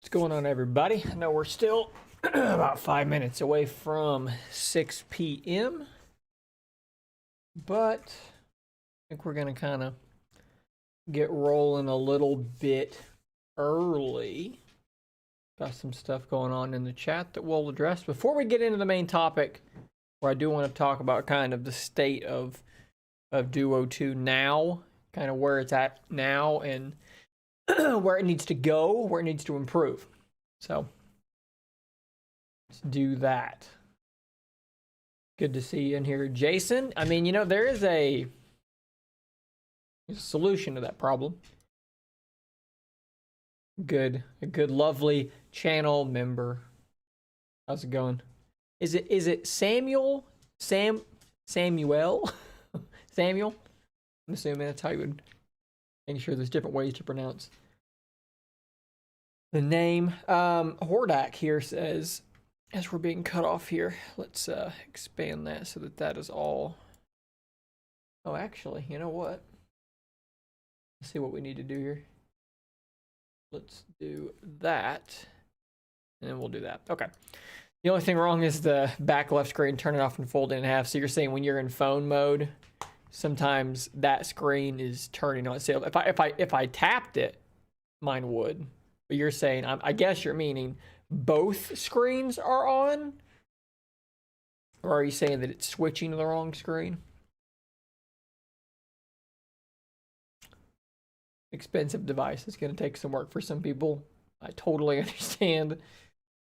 What's going on, everybody? I know we're still about 5 minutes away from 6 p.m., but I think we're going to kind of get rolling a little bit early. Got some stuff going on in the chat that we'll address. Before we get into the main topic, where I do want to talk about kind of the state of Duo 2 now, kind of where it's at now, and where it needs to go, where it needs to improve. So let's do that. Good to see you in here, Jason. I mean, you know, there is a solution to that problem. A good, lovely channel member. How's it going? Is it Samuel? Samuel? Samuel? I'm assuming that's how you would. Making sure there's different ways to pronounce the name. Hordak here says, as we're being cut off here, let's expand that so that that is all. Oh, actually, you know what? Let's see what we need to do here. Let's do that, and then we'll do that. Okay. The only thing wrong is the back left screen, turn it off and fold it in half. So you're saying when you're in phone mode, sometimes that screen is turning on. So if I tapped it, mine would. But you're saying, I guess you're meaning both screens are on? Or are you saying that it's switching to the wrong screen? Expensive device. It's going to take some work for some people. I totally understand.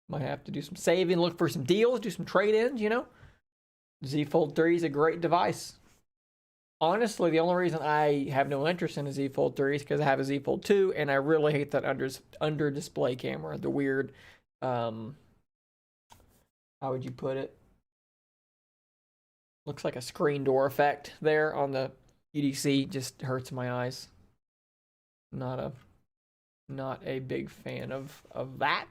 Might have to do some saving, look for some deals, do some trade-ins, you know? Z Fold 3 is a great device. Honestly, the only reason I have no interest in a Z Fold 3 is because I have a Z Fold 2, and I really hate that under display camera. The weird, how would you put it? Looks like a screen door effect there on the UDC. Just hurts my eyes. Not a big fan of that.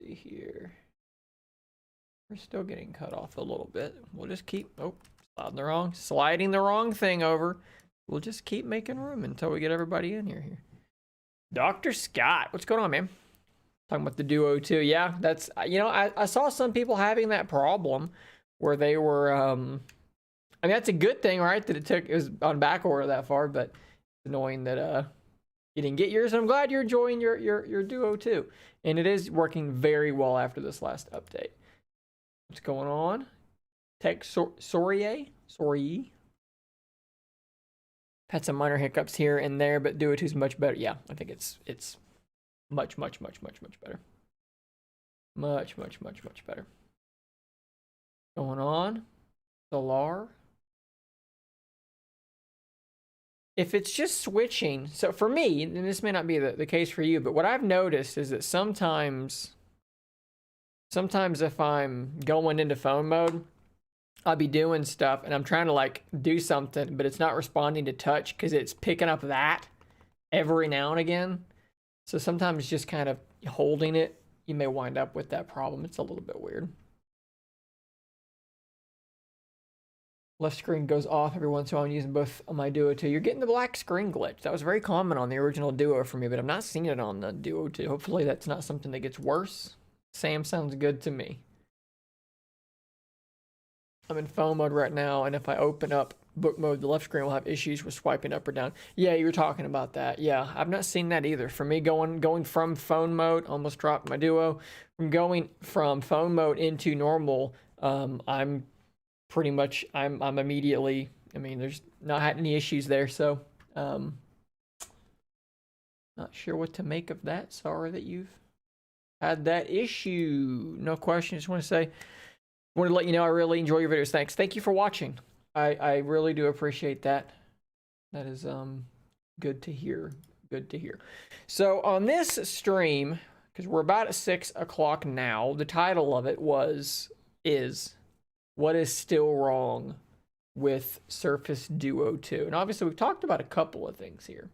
See here. We're still getting cut off a little bit. We'll just keep, sliding the wrong thing over. We'll just keep making room until we get everybody in here. Dr. Scott, what's going on, man? Talking about the Duo 2. Yeah, that's, you know, I saw some people having that problem where they were, I mean, that's a good thing, right? That it was on back order that far, but it's annoying that, you didn't get yours. I'm glad you're enjoying your Duo 2. And it is working very well after this last update. What's going on? Tech Sorry. Had some minor hiccups here and there, but Duo 2 is much better. Yeah, I think it's much better. Much better. Going on. Solar. If it's just switching, so for me, and this may not be the case for you, but what I've noticed is that sometimes if I'm going into phone mode, I'll be doing stuff and I'm trying to like do something, but it's not responding to touch because it's picking up that every now and again. So sometimes just kind of holding it, you may wind up with that problem. It's a little bit weird. Left screen goes off every once in a while. I'm using both on my Duo 2. You're getting the black screen glitch. That was very common on the original Duo for me, but I'm not seeing it on the Duo 2. Hopefully that's not something that gets worse. Sam sounds good to me. I'm in phone mode right now, and if I open up book mode, the left screen will have issues with swiping up or down. Yeah, you were talking about that. Yeah, I've not seen that either. For me, going from phone mode, almost dropped my Duo. From going from phone mode into normal, I'm pretty much, I'm immediately, I mean, there's not had any issues there, so not sure what to make of that. Sorry that you've had that issue. No question. Just want to say, wanted to let you know I really enjoy your videos. Thank you for watching. I really do appreciate that. That is good to hear. Good to hear. So on this stream, because we're about at 6 o'clock now, the title of it is what is still wrong with Surface Duo 2? And obviously we've talked about a couple of things here.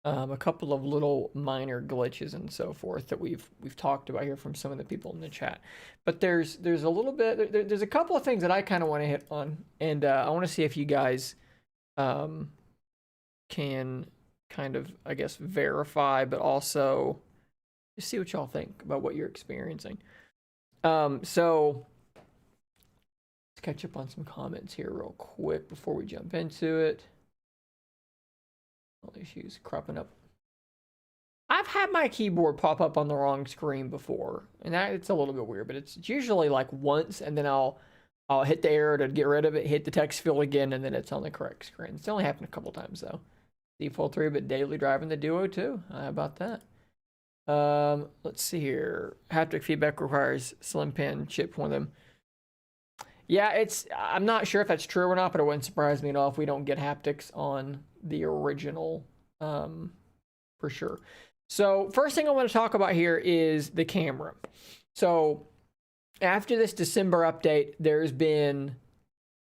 A couple of little minor glitches and so forth that we've talked about here from some of the people in the chat. But there's a little bit, there's a couple of things that I kind of want to hit on, and I want to see if you guys can can kind of, I guess, verify, but also just see what y'all think about what you're experiencing. So let's catch up on some comments here real quick before we jump into it. All issues cropping up. I've had my keyboard pop up on the wrong screen before, and it's a little bit weird, but it's usually like once, and then I'll hit the arrow to get rid of it, hit the text field again, and then it's on the correct screen. It's only happened a couple times though. Default 3, but daily driving the Duo 2. How about that? Let's see here. Haptic feedback requires slim pin chip, one of them. Yeah, I'm not sure if that's true or not, but it wouldn't surprise me at all if we don't get haptics on the original, for sure. So first thing I want to talk about here is the camera. So after this December update, there's been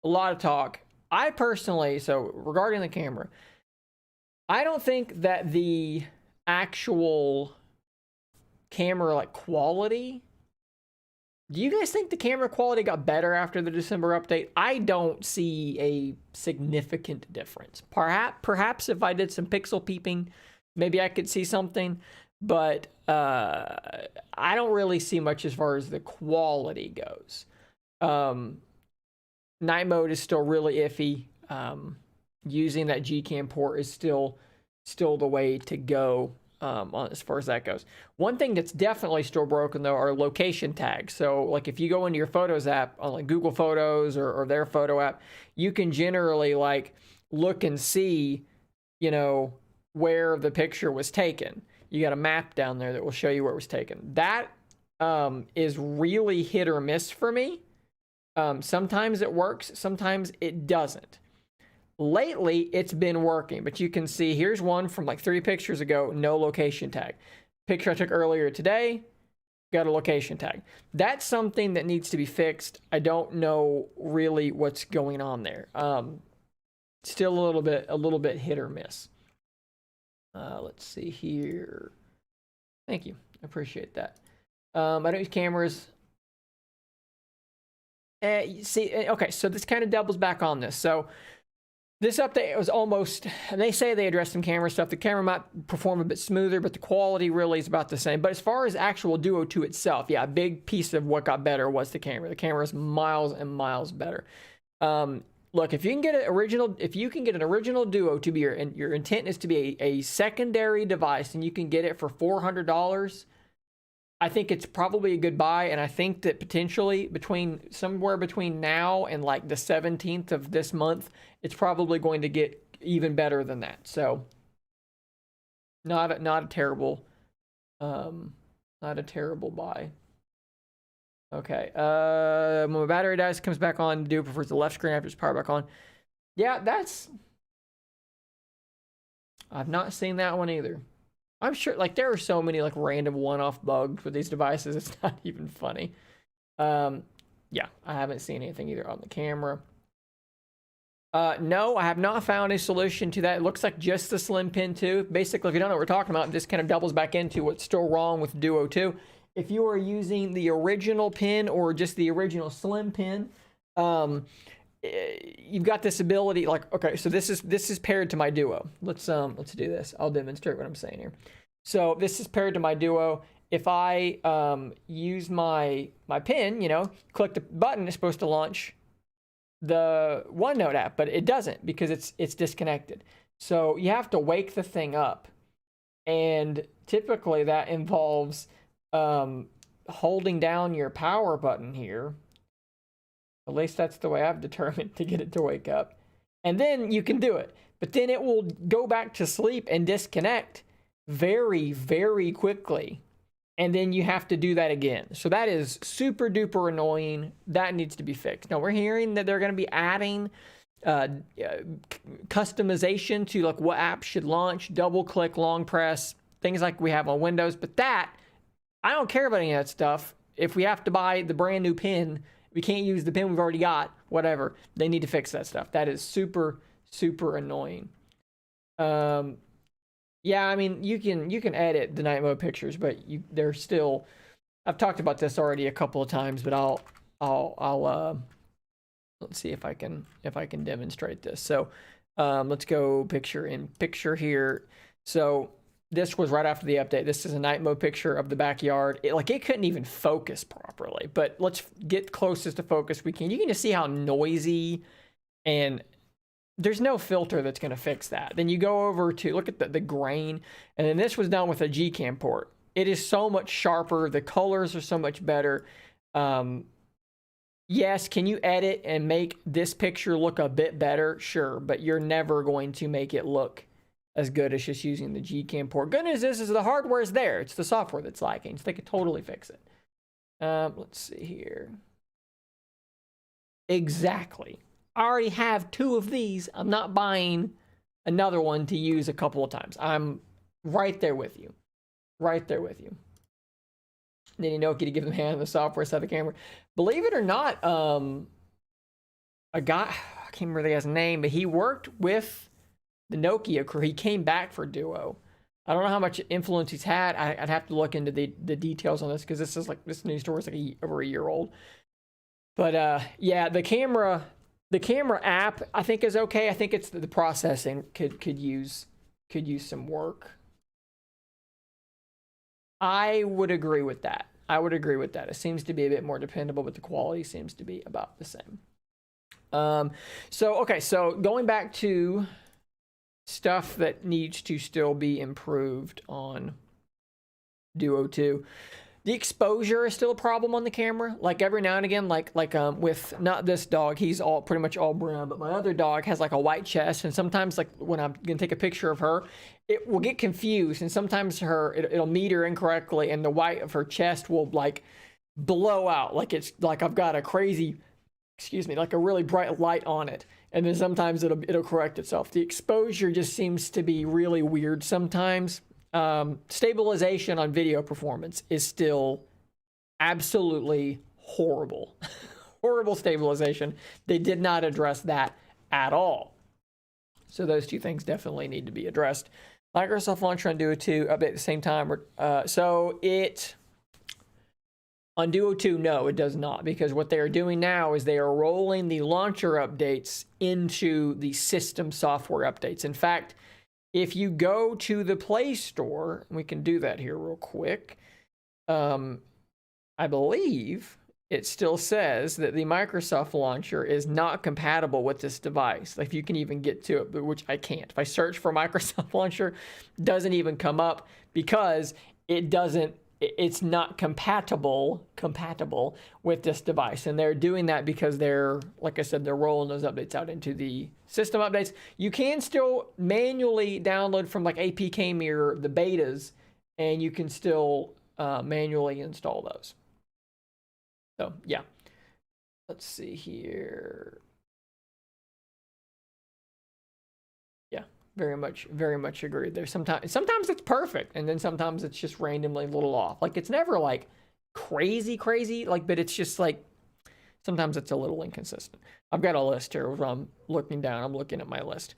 a lot of talk. I personally, so regarding the camera, I don't think that the actual camera like quality, do you guys think the camera quality got better after the December update? I don't see a significant difference. Perhaps if I did some pixel peeping, maybe I could see something, but I don't really see much as far as the quality goes. Night mode is still really iffy. Using that Gcam port is still the way to go as far as that goes. One thing that's definitely still broken though are location tags. So like if you go into your Photos app on like Google Photos or their photo app, you can generally like look and see, you know, where the picture was taken. You got a map down there that will show you where it was taken. That is really hit or miss for me. Sometimes it works, sometimes it doesn't. Lately, it's been working, but you can see here's one from like 3 pictures ago, no location tag. Picture I took earlier today, got a location tag. That's something that needs to be fixed. I don't know really what's going on there. Still a little bit hit or miss. Let's see here. Thank you. I appreciate that. I don't use cameras. Okay, so this kind of doubles back on this. So this update was almost, and they say they addressed some camera stuff. The camera might perform a bit smoother, but the quality really is about the same. But as far as actual Duo 2 itself, yeah, a big piece of what got better was the camera. The camera is miles and miles better. Look, if you can get an original Duo to be your intent is to be a secondary device, and you can get it for $400, I think it's probably a good buy. And I think that potentially somewhere between now and like the 17th of this month, it's probably going to get even better than that. So not a terrible buy. Okay. When my battery dies, comes back on, Duo prefers the left screen after it's powered back on. Yeah, I've not seen that one either. I'm sure like there are so many like random one-off bugs with these devices, it's not even funny. Yeah, I haven't seen anything either on the camera. No, I have not found a solution to that. It looks like just the slim pin 2. Basically, if you don't know what we're talking about, this kind of doubles back into what's still wrong with Duo 2. If you are using the original pin or just the original slim pin, you've got this ability. Like, okay, so this is paired to my Duo. Let's do this. I'll demonstrate what I'm saying here. So this is paired to my Duo. If I use my pin, you know, click the button, it's supposed to launch the OneNote app, but it doesn't because it's disconnected. So you have to wake the thing up, and typically that involves holding down your power button here. At least that's the way I've determined to get it to wake up. And then you can do it. But then it will go back to sleep and disconnect very, very quickly. And then you have to do that again. So that is super duper annoying. That needs to be fixed. Now we're hearing that they're going to be adding customization to like what apps should launch, double click, long press, things like we have on Windows. But that, I don't care about any of that stuff. If we have to buy the brand new pin, we can't use the pin we've already got, whatever. They need to fix that stuff. That is super, super annoying. Yeah, I mean, you can edit the night mode pictures, but they're still, I've talked about this already a couple of times, but I'll let's see if I can demonstrate this. So Let's go picture in picture here. So this was right after the update. This is a night mode picture of the backyard. It couldn't even focus properly, but let's get closest to focus we can. You can just see how noisy, and there's no filter that's going to fix that. Then you go over to look at the grain, and then this was done with a Gcam port. It is so much sharper. The colors are so much better. Yes, can you edit and make this picture look a bit better? Sure, but you're never going to make it look as good as just using the Gcam port. Good news is the hardware is there. It's the software that's lacking, so they could totally fix it. Let's see here. Exactly. I already have 2 of these. I'm not buying another one to use a couple of times. I'm right there with you. Right there with you. Then you know, to give them a hand on the software side of the camera. Believe it or not, a guy, I can't remember the guy's name, but he worked with the Nokia crew. He came back for Duo. I don't know how much influence he's had. I'd have to look into the details on this, because this news story is like over a year old. But yeah, the camera app I think is okay. I think it's the processing could use some work. I would agree with that. It seems to be a bit more dependable, but the quality seems to be about the same. So going back to stuff that needs to still be improved on Duo 2. The exposure is still a problem on the camera. Like every now and again, with not this dog, he's pretty much all brown, but my other dog has like a white chest, and sometimes like when I'm gonna take a picture of her, it will get confused, and sometimes it'll meter incorrectly, and the white of her chest will like blow out, like it's like I've got a crazy, like a really bright light on it, and then sometimes it'll correct itself. The exposure just seems to be really weird sometimes. Stabilization on video performance is still absolutely horrible. Horrible stabilization. They did not address that at all. So those 2 things definitely need to be addressed. Microsoft Launcher on Duo 2 update at the same time. On Duo 2, no, it does not, because what they are doing now is they are rolling the launcher updates into the system software updates. In fact, if you go to the Play Store, we can do that here real quick. I believe it still says that the Microsoft launcher is not compatible with this device. If you can even get to it, but which I can't. If I search for Microsoft launcher, it doesn't even come up, because it's not compatible with this device. And they're doing that because like I said, they're rolling those updates out into the system updates. You can still manually download from like APK Mirror, the betas, and you can still manually install those. So yeah, let's see here. Yeah, very much agreed there. Sometimes it's perfect, and then sometimes it's just randomly a little off. Like it's never like crazy, like, but it's just like sometimes it's a little inconsistent. I've got a list here where I'm looking at my list.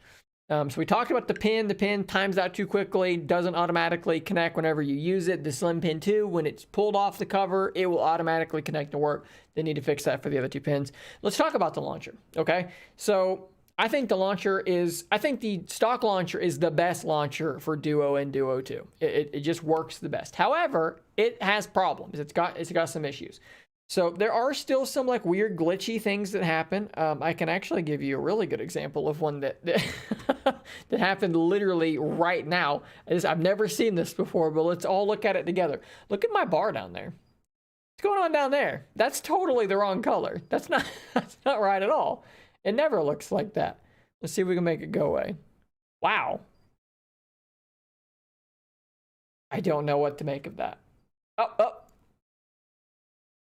So we talked about the pin times out too quickly, doesn't automatically connect whenever you use it. The slim pin 2, when it's pulled off the cover, it will automatically connect and work. They need to fix that for the other 2 pins. Let's talk about the launcher, okay? So I think the stock launcher is the best launcher for Duo and Duo 2. It just works the best. However, it has problems. It's got some issues. So there are still some like weird glitchy things that happen. I can actually give you a really good example of one that that happened literally right now. I've never seen this before, but let's all look at it together. Look at my bar down there. What's going on down there? That's totally the wrong color. That's not right at all. It never looks like that. Let's see if we can make it go away. Wow. I don't know what to make of that. Oh.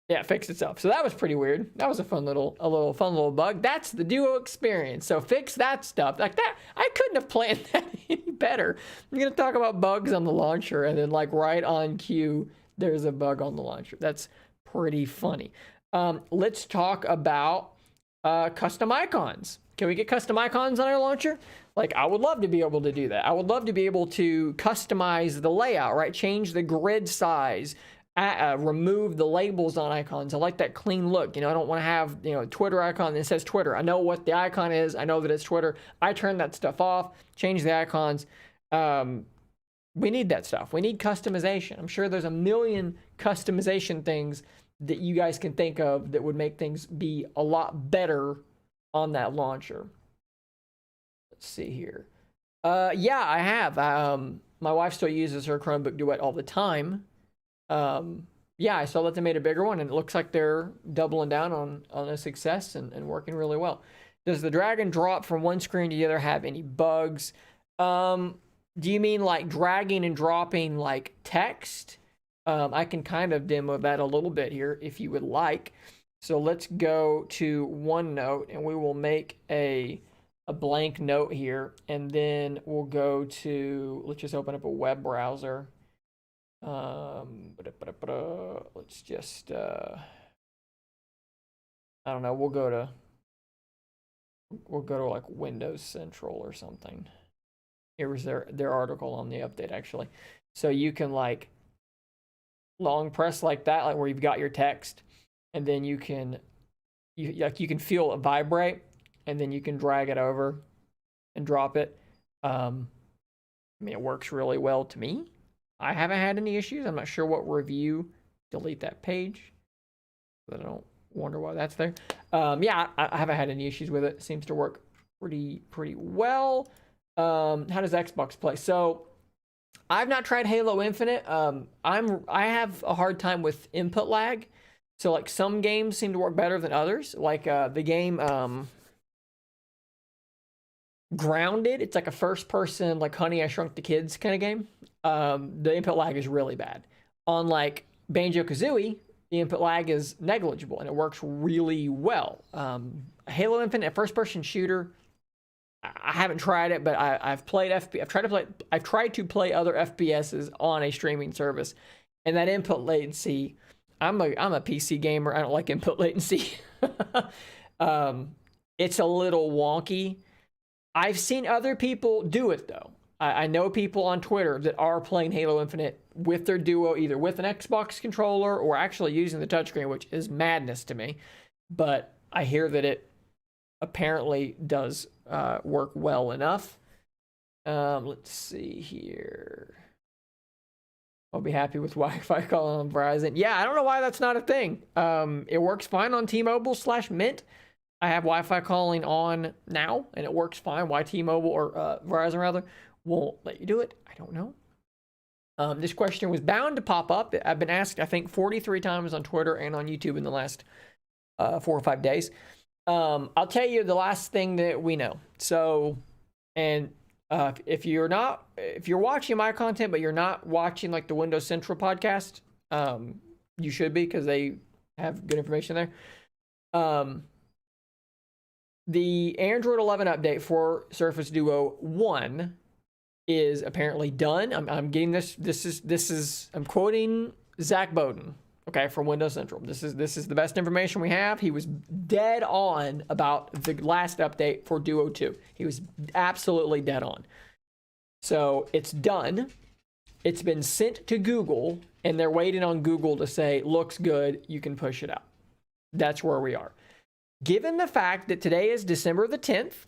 Yeah, it fixed itself. So that was pretty weird. That was a fun little bug. That's the Duo experience. So fix that stuff. Like that, I couldn't have planned that any better. I'm going to talk about bugs on the launcher, and then like right on cue, there's a bug on the launcher. That's pretty funny. Let's talk about custom icons. Can we get custom icons on our launcher? Like, I would love to be able to do that. I would love to be able to customize the layout, right? Change the grid size, remove the labels on icons. I like that clean look. I don't want to have, Twitter icon that says Twitter. I know what the icon is. I know that it's Twitter. I turn that stuff off, change the icons. We need that stuff. We need customization. I'm sure there's a million customization things that you guys can think of that would make things be a lot better on that launcher. Let's see here. Yeah, I have. My wife still uses her Chromebook Duet all the time. Yeah, I saw that they made a bigger one, and it looks like they're doubling down on a success and working really well. Does the drag and drop from one screen to the other have any bugs? Do you mean like dragging and dropping like text? I can kind of demo that a little bit here if you would like. So let's go to OneNote, and we will make a blank note here, and then we'll go to, let's just open up a web browser. Let's just, I don't know, we'll go to like Windows Central or something. Here was their article on the update, actually. So you can like long press like that, like where you've got your text, and then you can feel it vibrate, and then you can drag it over and drop it. I mean, it works really well to me. I haven't had any issues. I'm not sure what review. Delete that page, but I don't wonder why that's there. Yeah, I haven't had any issues with it. It seems to work pretty well. How does Xbox play? So I've not tried Halo Infinite. I have a hard time with input lag. So like some games seem to work better than others. Like the game Grounded. It's like a first person, like Honey, I Shrunk the Kids kind of game. The input lag is really bad. On like Banjo-Kazooie, the input lag is negligible and it works really well. Halo Infinite, a first person shooter, I haven't tried it, but I've played I've tried to play other FPSs on a streaming service, and that input latency, I'm a PC gamer. I don't like input latency. It's a little wonky. I've seen other people do it though. I know people on Twitter that are playing Halo Infinite with their Duo, either with an Xbox controller or actually using the touchscreen, which is madness to me. But I hear that it apparently does work well enough. Let's see here. I'll be happy with Wi-Fi calling on Verizon. Yeah, I don't know why that's not a thing. It works fine on T-Mobile/Mint. I have Wi-Fi calling on now, and it works fine. Why T-Mobile or Verizon rather won't let you do it, I don't know. This question was bound to pop up. I've been asked, I think, 43 times on Twitter and on YouTube in the last 4 or 5 days. I'll tell you the last thing that we know. So, and if you're watching my content, but you're not watching like the Windows Central podcast, you should be, because they have good information there. The Android 11 update for Surface Duo 1 is apparently done. I'm getting this. I'm quoting Zach Bowden, okay, from Windows Central. This is the best information we have. He was dead on about the last update for Duo 2. He was absolutely dead on. So it's done. It's been sent to Google, and they're waiting on Google to say, looks good, you can push it out. That's where we are. Given the fact that today is December the 10th,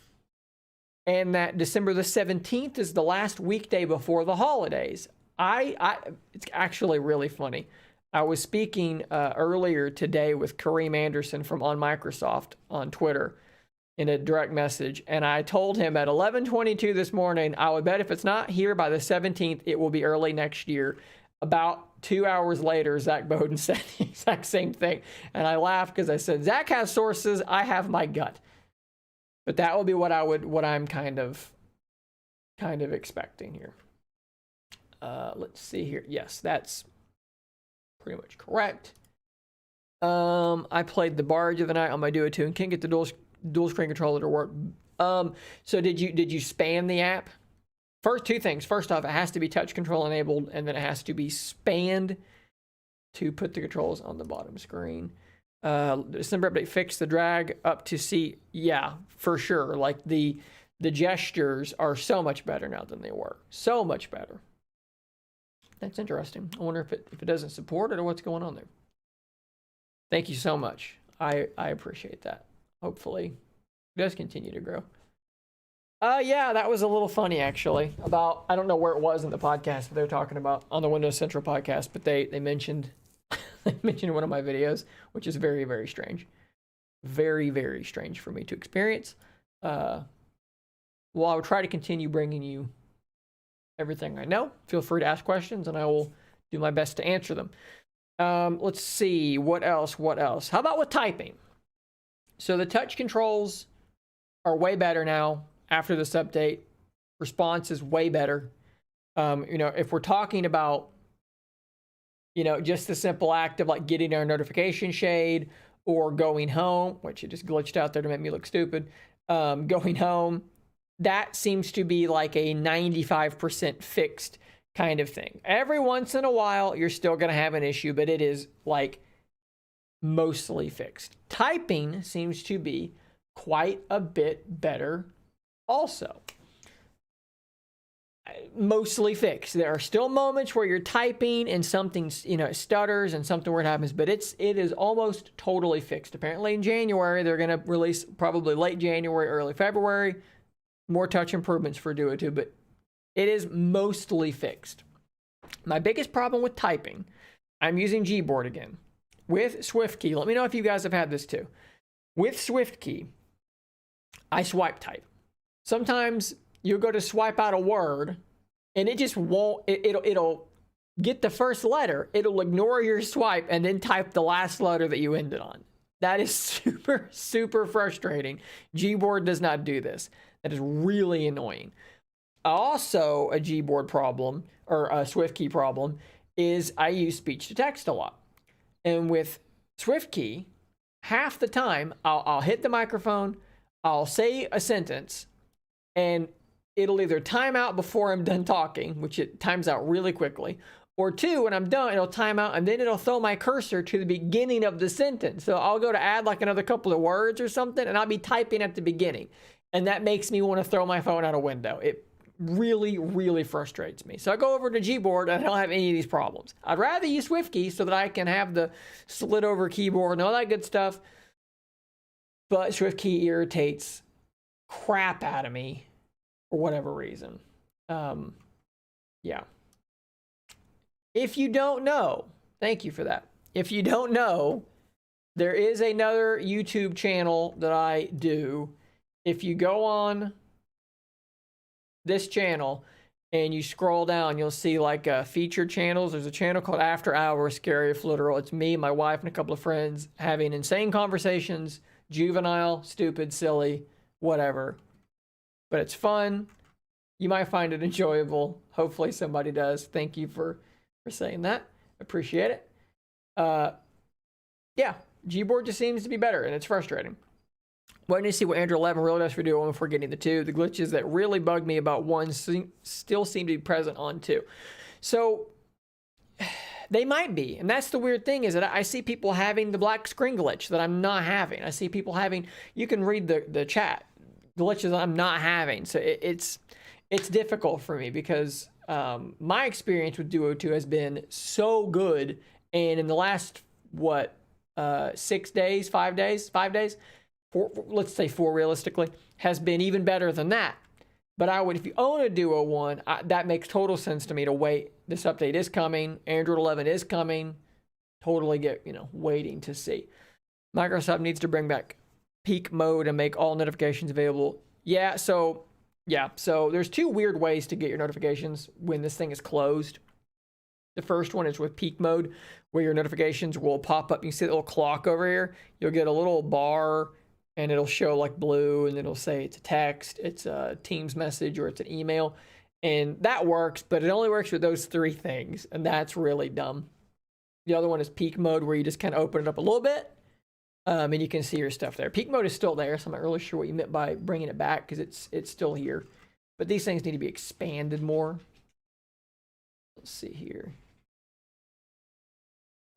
and that December the 17th is the last weekday before the holidays, it's actually really funny. I was speaking earlier today with Kareem Anderson from On Microsoft on Twitter in a direct message, and I told him at 11:22 this morning, I would bet if it's not here by the 17th, it will be early next year. About 2 hours later, Zach Bowden said the exact same thing, and I laughed because I said, Zach has sources, I have my gut. But that would be what I'm kind of expecting here. Let's see here. Yes, that's pretty much correct. I played the Barge of the Night on my Duo 2 and can't get the dual screen controller to work. So did you span the app? First, two things. First off, it has to be touch control enabled, and then it has to be spanned to put the controls on the bottom screen. The December update fixed the drag up to C. Yeah, for sure. Like the gestures are so much better now than they were. So much better. That's interesting. I wonder if it doesn't support it or what's going on there. Thank you so much. I appreciate that. Hopefully it does continue to grow. Yeah, that was a little funny actually. About, I don't know where it was in the podcast, but they were talking about on the Windows Central podcast, but they mentioned they mentioned one of my videos, which is very, very strange. Very, very strange for me to experience. Well, I will try to continue bringing you everything I know. Feel free to ask questions and I will do my best to answer them. Let's see, what else? How about with typing? So the touch controls are way better now after this update. Response is way better. If we're talking about, just the simple act of like getting our notification shade or going home, which it just glitched out there to make me look stupid. Going home, that seems to be like a 95% fixed kind of thing. Every once in a while, you're still going to have an issue, but it is like mostly fixed. Typing seems to be quite a bit better also. Mostly fixed. There are still moments where you're typing and something, stutters and something weird happens, but it is almost totally fixed. Apparently in January, they're going to release probably late January, early February, more touch improvements for Duo 2, but it is mostly fixed. My biggest problem with typing, I'm using Gboard again. With SwiftKey, let me know if you guys have had this too. With SwiftKey, I swipe type. Sometimes you'll go to swipe out a word and it just won't, it'll get the first letter, it'll ignore your swipe and then type the last letter that you ended on. That is super, super frustrating. Gboard does not do this. That is really annoying. Also, a Gboard problem, or a SwiftKey problem, is I use speech to text a lot. And with SwiftKey, half the time, I'll hit the microphone, I'll say a sentence, and it'll either time out before I'm done talking, which it times out really quickly, or two, when I'm done, it'll time out, and then it'll throw my cursor to the beginning of the sentence. So I'll go to add like another couple of words or something, and I'll be typing at the beginning. And that makes me want to throw my phone out a window. It really, really frustrates me. So I go over to Gboard and I don't have any of these problems. I'd rather use SwiftKey so that I can have the slid over keyboard and all that good stuff. But SwiftKey irritates crap out of me for whatever reason. Yeah. If you don't know, thank you for that. If you don't know, there is another YouTube channel that I do. If you go on this channel and you scroll down, you'll see like featured channels. There's a channel called After Hours Scary if Literal. It's me, my wife, and a couple of friends having insane conversations, juvenile, stupid, silly, whatever. But it's fun. You might find it enjoyable. Hopefully somebody does. Thank you for saying that. Appreciate it. Yeah, Gboard just seems to be better, and it's frustrating. Waiting to see what Android 11 really does for Duo when we're getting the 2. The glitches that really bug me about 1 still seem to be present on 2. So they might be, and that's the weird thing, is that I see people having the black screen glitch that I'm not having. I see people having, you can read the chat, glitches that I'm not having. So it's difficult for me because my experience with Duo 2 has been so good, and in the last, 6 days, 5 days, 5 days, 4, let's say 4 realistically, has been even better than that. But I would, if you own a Duo 1, that makes total sense to me to wait. This update is coming. Android 11 is coming. Totally get, waiting to see. Microsoft needs to bring back peak mode and make all notifications available. So there's 2 weird ways to get your notifications when this thing is closed. The first one is with peak mode, where your notifications will pop up. You see the little clock over here? You'll get a little bar, and it'll show like blue, and it'll say it's a text, it's a Teams message, or it's an email. And that works, but it only works with those 3 things, and that's really dumb. The other one is peak mode, where you just kind of open it up a little bit, and you can see your stuff there. Peak mode is still there, so I'm not really sure what you meant by bringing it back, because it's still here. But these things need to be expanded more. Let's see here.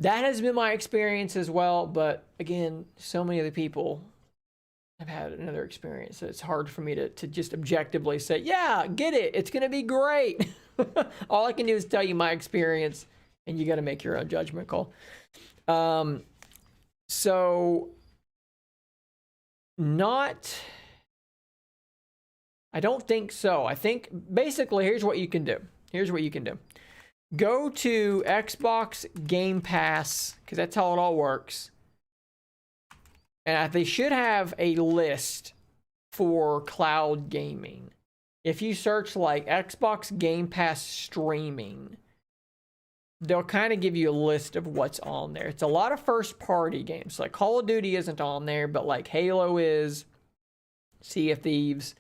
That has been my experience as well, but again, so many other people have had another experience, so it's hard for me to just objectively say, yeah, get it, it's gonna be great. All I can do is tell you my experience, and you got to make your own judgment call. So I don't think so. I think basically here's what you can do. Go to Xbox Game Pass, because that's how it all works. And they should have a list for cloud gaming. If you search like Xbox Game Pass streaming, they'll kind of give you a list of what's on there. It's a lot of first party games. Like Call of Duty isn't on there, but like Halo is, Sea of Thieves.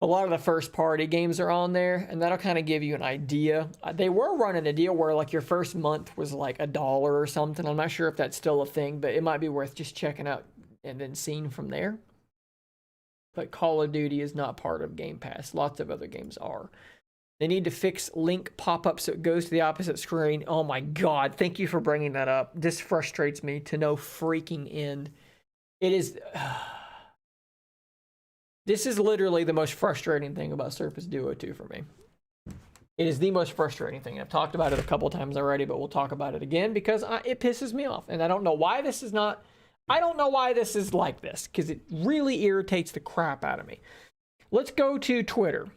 A lot of the first party games are on there, and that'll kind of give you an idea. They were running a deal where like your first month was like $1 or something. I'm not sure if that's still a thing, but it might be worth just checking out and then seeing from there. But Call of Duty is not part of Game Pass. Lots of other games are. They need to fix link pop-up so it goes to the opposite screen. Oh my God, thank you for bringing that up. This frustrates me to no freaking end. It is... This is literally the most frustrating thing about Surface Duo 2 for me. It is the most frustrating thing. I've talked about it a couple times already, but we'll talk about it again because it pisses me off. And I don't know why this is not... I don't know why this is like this, because it really irritates the crap out of me. Let's go to Twitter.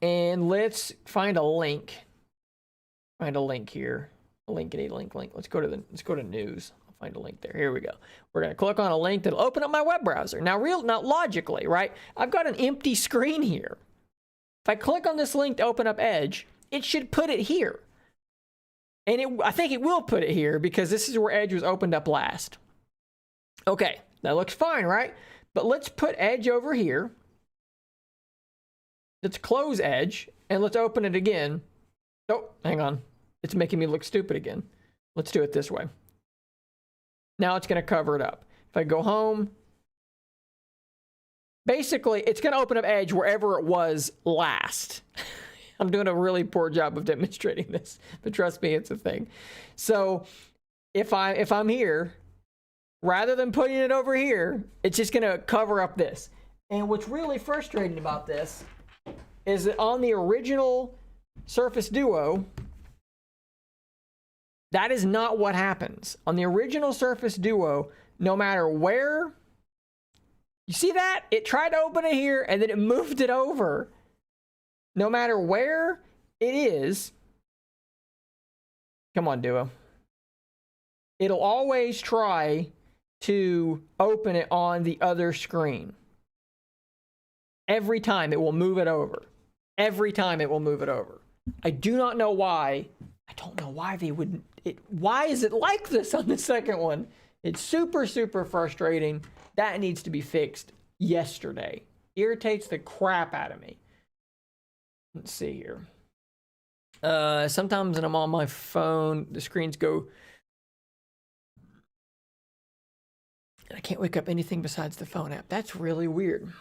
And let's find a link. Find a link here. A link. Let's go to news. I'll find a link there. Here we go. We're gonna click on a link that'll open up my web browser. Now logically, right? I've got an empty screen here. If I click on this link to open up Edge, it should put it here. And I think it will put it here because this is where Edge was opened up last. Okay, that looks fine, right? But let's put Edge over here. Let's close Edge, and let's open it again. Oh, hang on. It's making me look stupid again. Let's do it this way. Now it's going to cover it up. If I go home, basically, it's going to open up Edge wherever it was last. I'm doing a really poor job of demonstrating this, but trust me, it's a thing. So if I'm here, rather than putting it over here, it's just going to cover up this. And what's really frustrating about this is that on the original Surface Duo, that is not what happens. On the original Surface Duo, no matter where, you see that? It tried to open it here and then it moved it over. No matter where it is, come on, Duo. It'll always try to open it on the other screen. Every time it will move it over. Every time it will move it over. I do not know why. I don't know why they wouldn't. Why is it like this on the second one? It's super, super frustrating. That needs to be fixed yesterday. Irritates the crap out of me. Let's see here. Sometimes when I'm on my phone, the screens go... I can't wake up anything besides the phone app. That's really weird.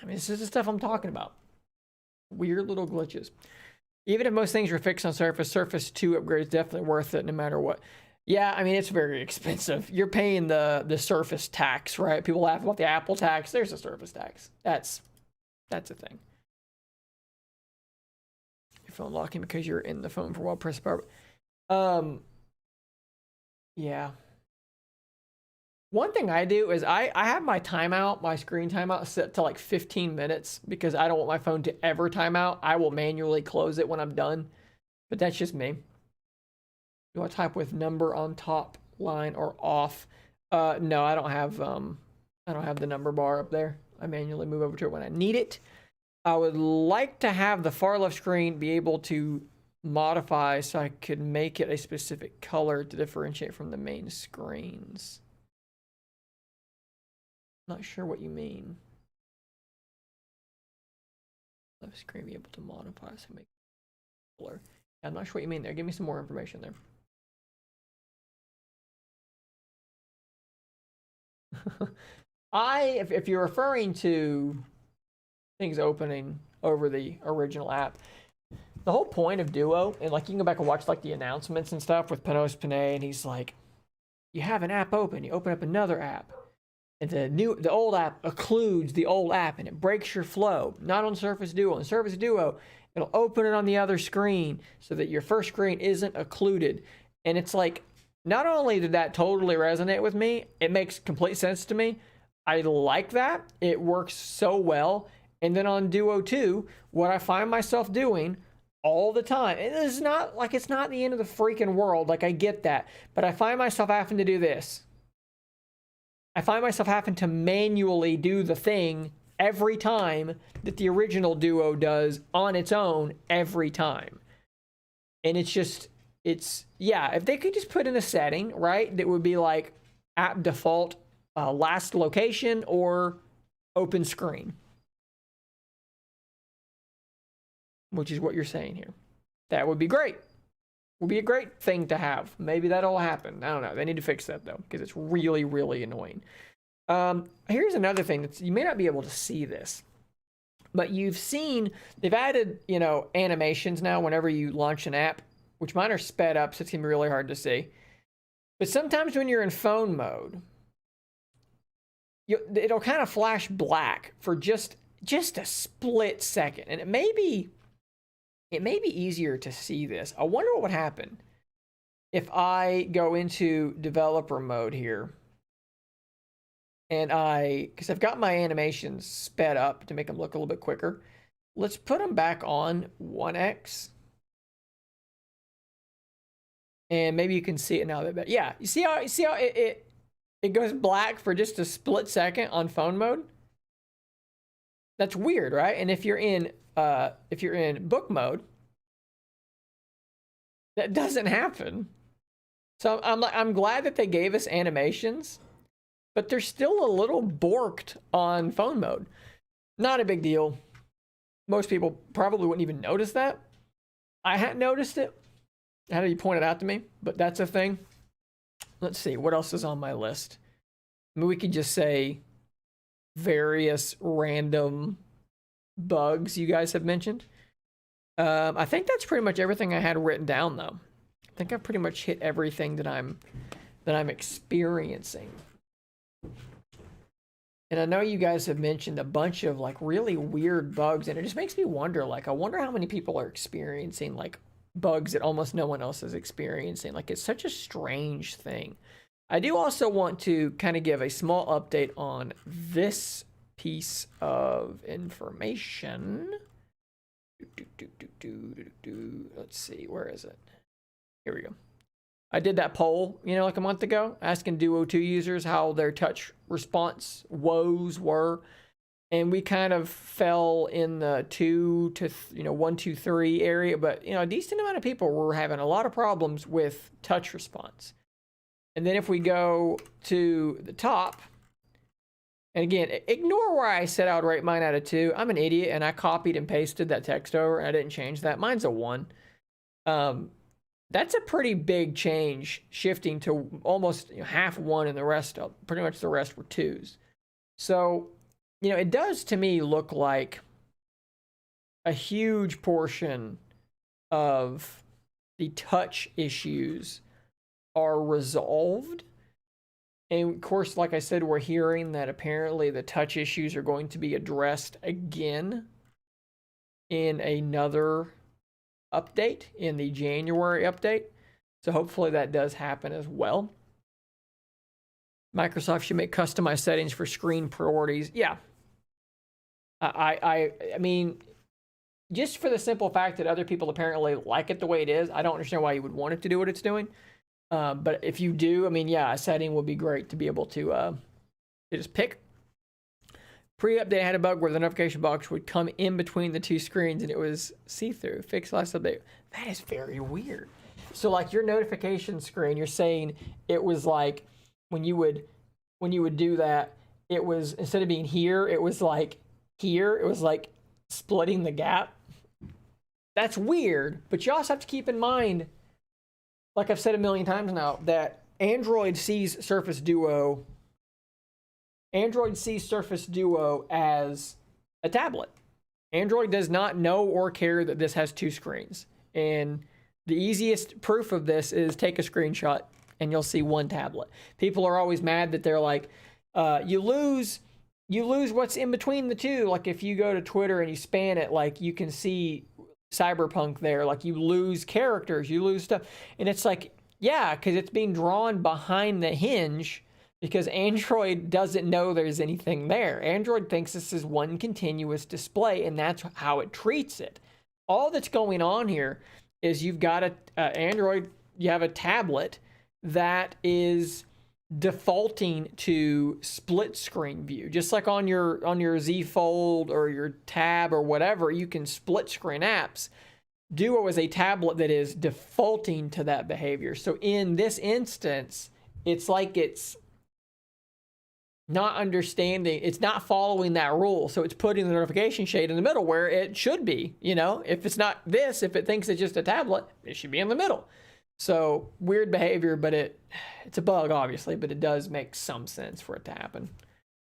I mean, this is the stuff I'm talking about. Weird little glitches. Even if most things are fixed on Surface, Surface 2 upgrade is definitely worth it no matter what. Yeah, I mean, it's very expensive. You're paying the Surface tax, right? People laugh about the Apple tax. There's a Surface tax. That's a thing. Your phone locking because you're in the phone for a while. Press power. Yeah. One thing I do is I have my timeout, my screen timeout set to like 15 minutes because I don't want my phone to ever time out. I will manually close it when I'm done, but that's just me. Do I type with number on top line or off? No, I don't have the number bar up there. I manually move over to it when I need it. I would like to have the far left screen be able to modify so I could make it a specific color to differentiate from the main screens. Not sure what you mean. Left screen be able to modify so make it color. Yeah, I'm not sure what you mean there. Give me some more information there. If you're referring to things opening over the original app, the whole point of Duo, and like you can go back and watch like the announcements and stuff with Panos Panay, and he's like, you have an app open, you open up another app. And the old app occludes the old app and it breaks your flow. Not on Surface Duo. On Surface Duo, it'll open it on the other screen so that your first screen isn't occluded. And it's like, not only did that totally resonate with me, it makes complete sense to me. I like that. It works so well. And then on Duo 2, what I find myself doing all the time, it is not like, it's not the end of the freaking world. Like, I get that. But I find myself having to do this. I find myself having to manually do the thing every time that the original Duo does on its own every time. And it's just, yeah, if they could just put in a setting, right, that would be like app default last location or open screen, which is what you're saying here. That would be great. Would be a great thing to have. Maybe that'll happen. I don't know. They need to fix that though, because it's really, really annoying. Here's another thing that's, you may not be able to see this, but you've seen they've added, you know, animations now whenever you launch an app, which mine are sped up, so it's gonna be really hard to see. But sometimes when you're in phone mode, it'll kind of flash black for just a split second, and it may be easier to see this. I wonder what would happen if I go into developer mode here, and because I've got my animations sped up to make them look a little bit quicker. Let's put them back on 1x. And maybe you can see it now a bit better. Yeah, you see how it goes black for just a split second on phone mode? That's weird, right? And if you're in book mode, that doesn't happen. So I'm glad that they gave us animations, but they're still a little borked on phone mode. Not a big deal. Most people probably wouldn't even notice that. I hadn't noticed it. How did you point it out to me? But that's a thing. Let's see, what else is on my list? I mean, we could just say various random bugs you guys have mentioned. I think that's pretty much everything I had written down, though. I think I've pretty much hit everything that I'm experiencing. And I know you guys have mentioned a bunch of like really weird bugs, and it just makes me wonder, like, I wonder how many people are experiencing like bugs that almost no one else is experiencing. Like, it's such a strange thing. I do also want to kind of give a small update on this piece of information. Let's see, where is it? Here we go. I did that poll, you know, like a month ago, asking Duo 2 users how their touch response woes were. And we kind of fell in the 1, 2, 3 area, but you know, a decent amount of people were having a lot of problems with touch response. And then if we go to the top, and again, ignore where I said I would rate mine out of 2. I'm an idiot, and I copied and pasted that text over, and I didn't change that. Mine's a 1. That's a pretty big change, shifting to almost half 1, and the rest, pretty much the rest were 2s. So, you know, it does to me look like a huge portion of the touch issues are resolved. And of course, like I said, we're hearing that apparently the touch issues are going to be addressed again in another update, in the January update. So hopefully that does happen as well. Microsoft should make customized settings for screen priorities. Yeah. I mean, just for the simple fact that other people apparently like it the way it is, I don't understand why you would want it to do what it's doing. But if you do, I mean, yeah, a setting would be great to be able to just pick. Pre-update had a bug where the notification box would come in between the two screens and it was see-through. Fixed last update. That is very weird. So like your notification screen, you're saying it was like when you would do that, it was, instead of being here, it was like here. It was like splitting the gap. That's weird, but you also have to keep in mind, like I've said a million times now, that Android sees Surface Duo as a tablet. Android does not know or care that this has 2 screens. And the easiest proof of this is take a screenshot and you'll see 1 tablet. People are always mad that they're like, you lose what's in between the 2. Like if you go to Twitter and you span it, like you can see cyberpunk there. Like, you lose characters, you lose stuff. And it's like, yeah, because it's being drawn behind the hinge because Android doesn't know there's anything there. Android thinks this is one continuous display, and that's how it treats it. All that's going on here is you've got a Android, you have a tablet that is defaulting to split screen view. Just like on your Z Fold or your Tab or whatever, you can split screen apps. Duo is a tablet that is defaulting to that behavior. So in this instance, it's like it's not understanding, it's not following that rule. So it's putting the notification shade in the middle where it should be. You know, if it's not this, if it thinks it's just a tablet, it should be in the middle. So weird behavior, but it's a bug, obviously, but it does make some sense for it to happen.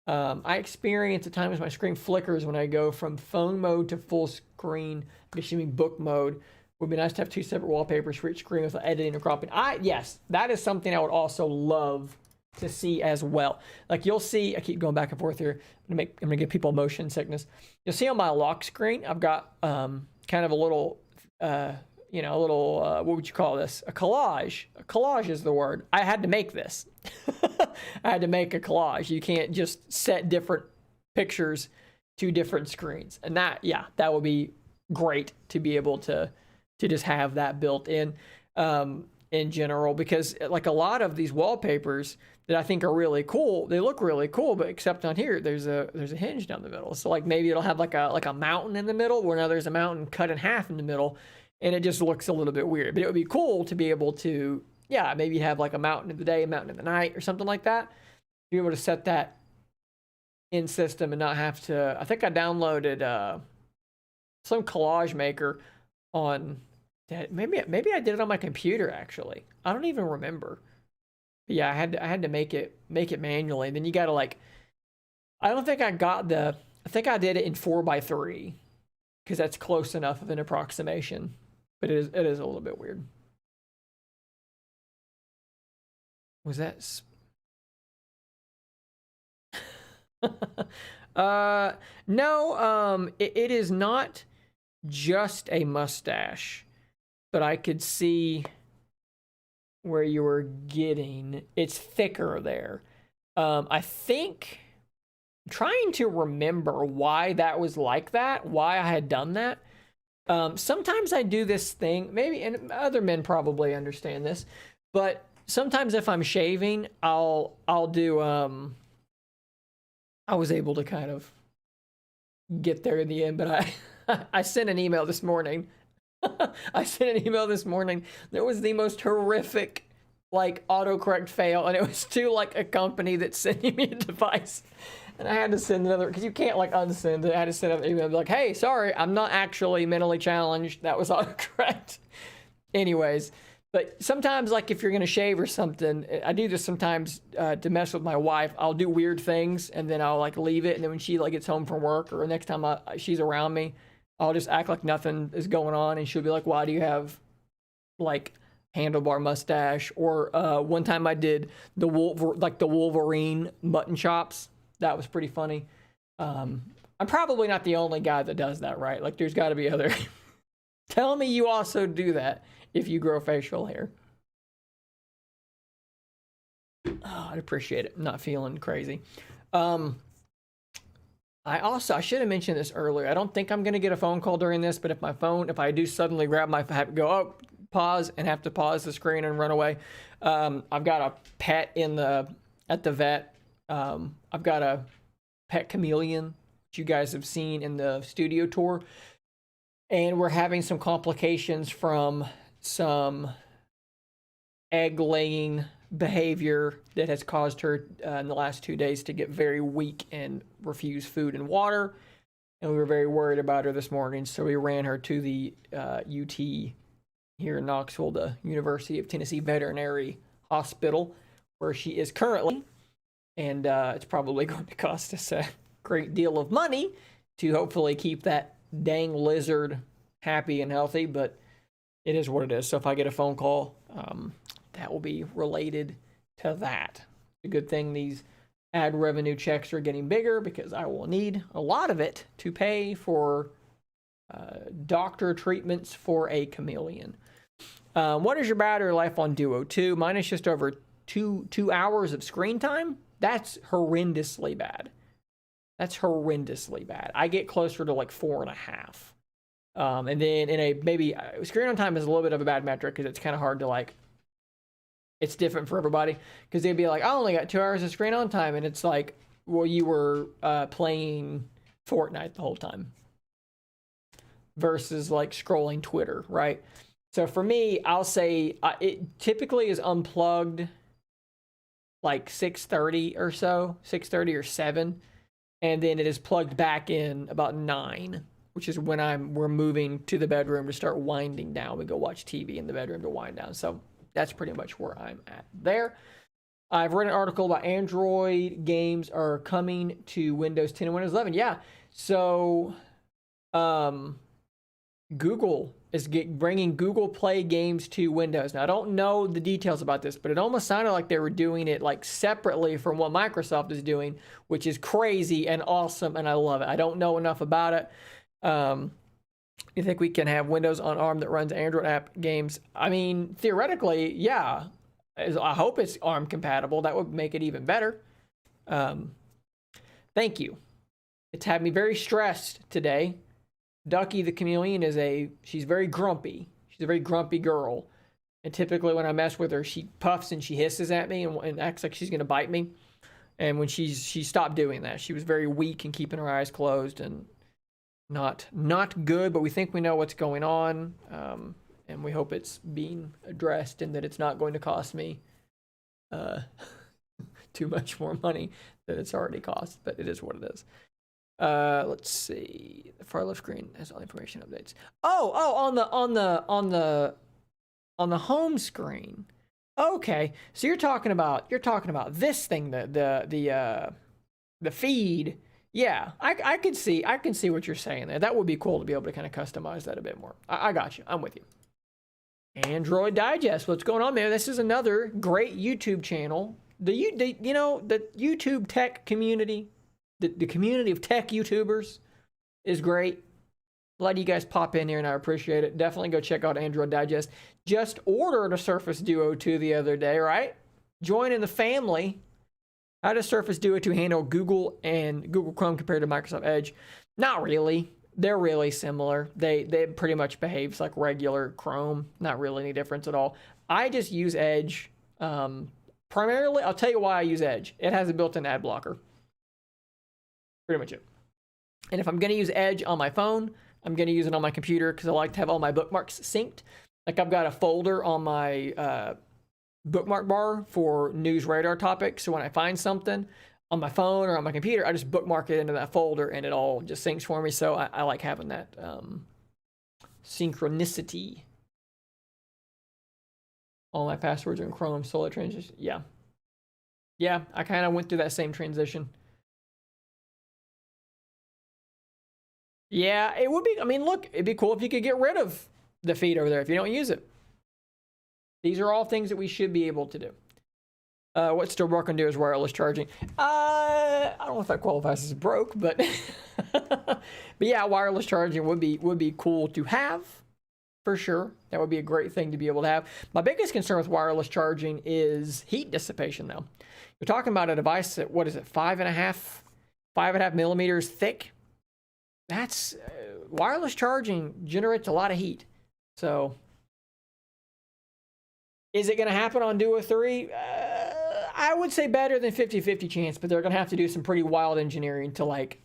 I experience at times my screen flickers when I go from phone mode to full screen, book mode. Would be nice to have 2 separate wallpapers for each screen with editing or cropping. Yes, that is something I would also love to see as well. Like, you'll see, I keep going back and forth here. I'm gonna give people motion sickness. You'll see on my lock screen, I've got kind of a little, what would you call this? A collage. A collage is the word. I had to make this. I had to make a collage. You can't just set different pictures to different screens. And that would be great to be able to just have that built in general, because like a lot of these wallpapers that I think are really cool, they look really cool, but except on here, there's a hinge down the middle. So like maybe it'll have like a mountain in the middle, where now there's a mountain cut in half in the middle, and it just looks a little bit weird. But it would be cool to be able to, maybe have like a mountain in the day, a mountain in the night, or something like that. Be able to set that in system and not have to. I think I downloaded some collage maker on. Maybe I did it on my computer, actually. I don't even remember. But yeah, I had to make it manually. And then you got to like. I think I did it in 4x3 because that's close enough of an approximation. But it is a little bit weird. Was that? No. It is not just a mustache, but I could see where you were getting. It's thicker there. I think. I'm trying to remember why that was like that. Why I had done that. Sometimes I do this thing, maybe, and other men probably understand this, but sometimes if I'm shaving, I'll do, I was able to kind of get there in the end, but I sent an email this morning. I sent an email this morning. There was the most horrific, like, autocorrect fail, and it was to, like, a company that's sending me a device. And I had to send another, because you can't like unsend it. I had to send another email, be like, hey, sorry, I'm not actually mentally challenged. That was autocorrect. Anyways, but sometimes, like, if you're going to shave or something, I do this sometimes to mess with my wife. I'll do weird things, and then I'll, like, leave it. And then when she, like, gets home from work, or next time she's around me, I'll just act like nothing is going on. And she'll be like, why do you have, like, handlebar mustache? Or one time I did the Wolverine mutton chops. That was pretty funny. I'm probably not the only guy that does that, right? Like, there's got to be other. Tell me you also do that if you grow facial hair. Oh, I'd appreciate it. I'm not feeling crazy. I should have mentioned this earlier. I don't think I'm going to get a phone call during this, but if I do suddenly grab my phone, pause and have to pause the screen and run away. I've got a pet at the vet. I've got a pet chameleon, which you guys have seen in the studio tour. And we're having some complications from some egg-laying behavior that has caused her in the last 2 days to get very weak and refuse food and water. And we were very worried about her this morning, so we ran her to the UT here in Knoxville, the University of Tennessee Veterinary Hospital, where she is currently. And it's probably going to cost us a great deal of money to hopefully keep that dang lizard happy and healthy, but it is what it is. So if I get a phone call, that will be related to that. A good thing these ad revenue checks are getting bigger, because I will need a lot of it to pay for Doctor treatments for a chameleon. What is your battery life on Duo 2? Mine is just over two hours of screen time. That's horrendously bad. That's horrendously bad. I get closer to like 4.5. And then in a maybe screen on time is a little bit of a bad metric because it's kind of hard to like. It's different for everybody because they'd be like, I only got 2 hours of screen on time, and it's like, well, you were playing Fortnite the whole time versus like scrolling Twitter, right? So for me, I'll say it typically is unplugged like 6:30 or so, 6:30 or 7, and then it is plugged back in about 9, which is when we're moving to the bedroom to start winding down. We go watch TV in the bedroom to wind down. So that's pretty much where I'm at there. I've read an article about Android games are coming to Windows 10 and Windows 11. Yeah, so Google is bringing Google Play games to Windows. Now, I don't know the details about this, but it almost sounded like they were doing it like separately from what Microsoft is doing, which is crazy and awesome, and I love it. I don't know enough about it. You think we can have Windows on ARM that runs Android app games? I mean, theoretically, yeah. I hope it's ARM compatible. That would make it even better. Thank you. It's had me very stressed today. Ducky the chameleon she's very grumpy. She's a very grumpy girl. And typically when I mess with her, she puffs and she hisses at me and acts like she's going to bite me. And when she stopped doing that, she was very weak and keeping her eyes closed and not good, but we think we know what's going on. And we hope it's being addressed and that it's not going to cost me too much more money than it's already cost, but it is what it is. Let's see. The far left screen has all information updates. On the home screen. Okay, so you're talking about this thing, the feed. Yeah, I can see what you're saying there. That would be cool to be able to kind of customize that a bit more. I got you. I'm with you. Android Digest. What's going on, man? This is another great YouTube channel. The YouTube tech community, the community of tech YouTubers is great. A lot of you guys pop in here, and I appreciate it. Definitely go check out Android Digest. Just ordered a Surface Duo 2 the other day, right? Join in the family. How does Surface Duo 2 handle Google and Google Chrome compared to Microsoft Edge? Not really. They're really similar. They pretty much behaves like regular Chrome. Not really any difference at all. I just use Edge. Primarily, I'll tell you why I use Edge. It has a built-in ad blocker. Pretty much it. And if I'm going to use Edge on my phone, I'm going to use it on my computer because I like to have all my bookmarks synced. Like I've got a folder on my bookmark bar for news radar topics. So when I find something on my phone or on my computer, I just bookmark it into that folder and it all just syncs for me. So I like having that synchronicity. All my passwords are in Chrome, solo transition. Yeah. Yeah, I kind of went through that same transition. Yeah, it would be, I mean, look, it'd be cool if you could get rid of the feed over there if you don't use it. These are all things that we should be able to do. What still broke and do is wireless charging. I don't know if that qualifies as broke, but but yeah, wireless charging would be cool to have for sure. That would be a great thing to be able to have. My biggest concern with wireless charging is heat dissipation, though. You're talking about a device that, what is it, 5.5 millimeters thick? That's wireless charging generates a lot of heat. So is it going to happen on Duo 3? I would say better than 50-50 chance, but they're going to have to do some pretty wild engineering to like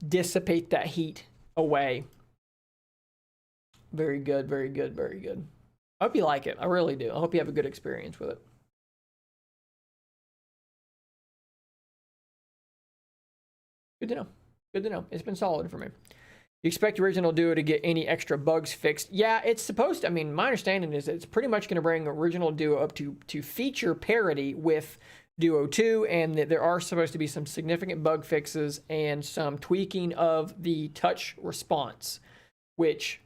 dissipate that heat away. Very good, very good, very good. I hope you like it. I really do. I hope you have a good experience with it. Good to know. Good to know. It's been solid for me. You expect Original Duo to get any extra bugs fixed? Yeah, it's supposed to. I mean, my understanding is it's pretty much going to bring Original Duo up to feature parity with Duo 2, and that there are supposed to be some significant bug fixes and some tweaking of the touch response, which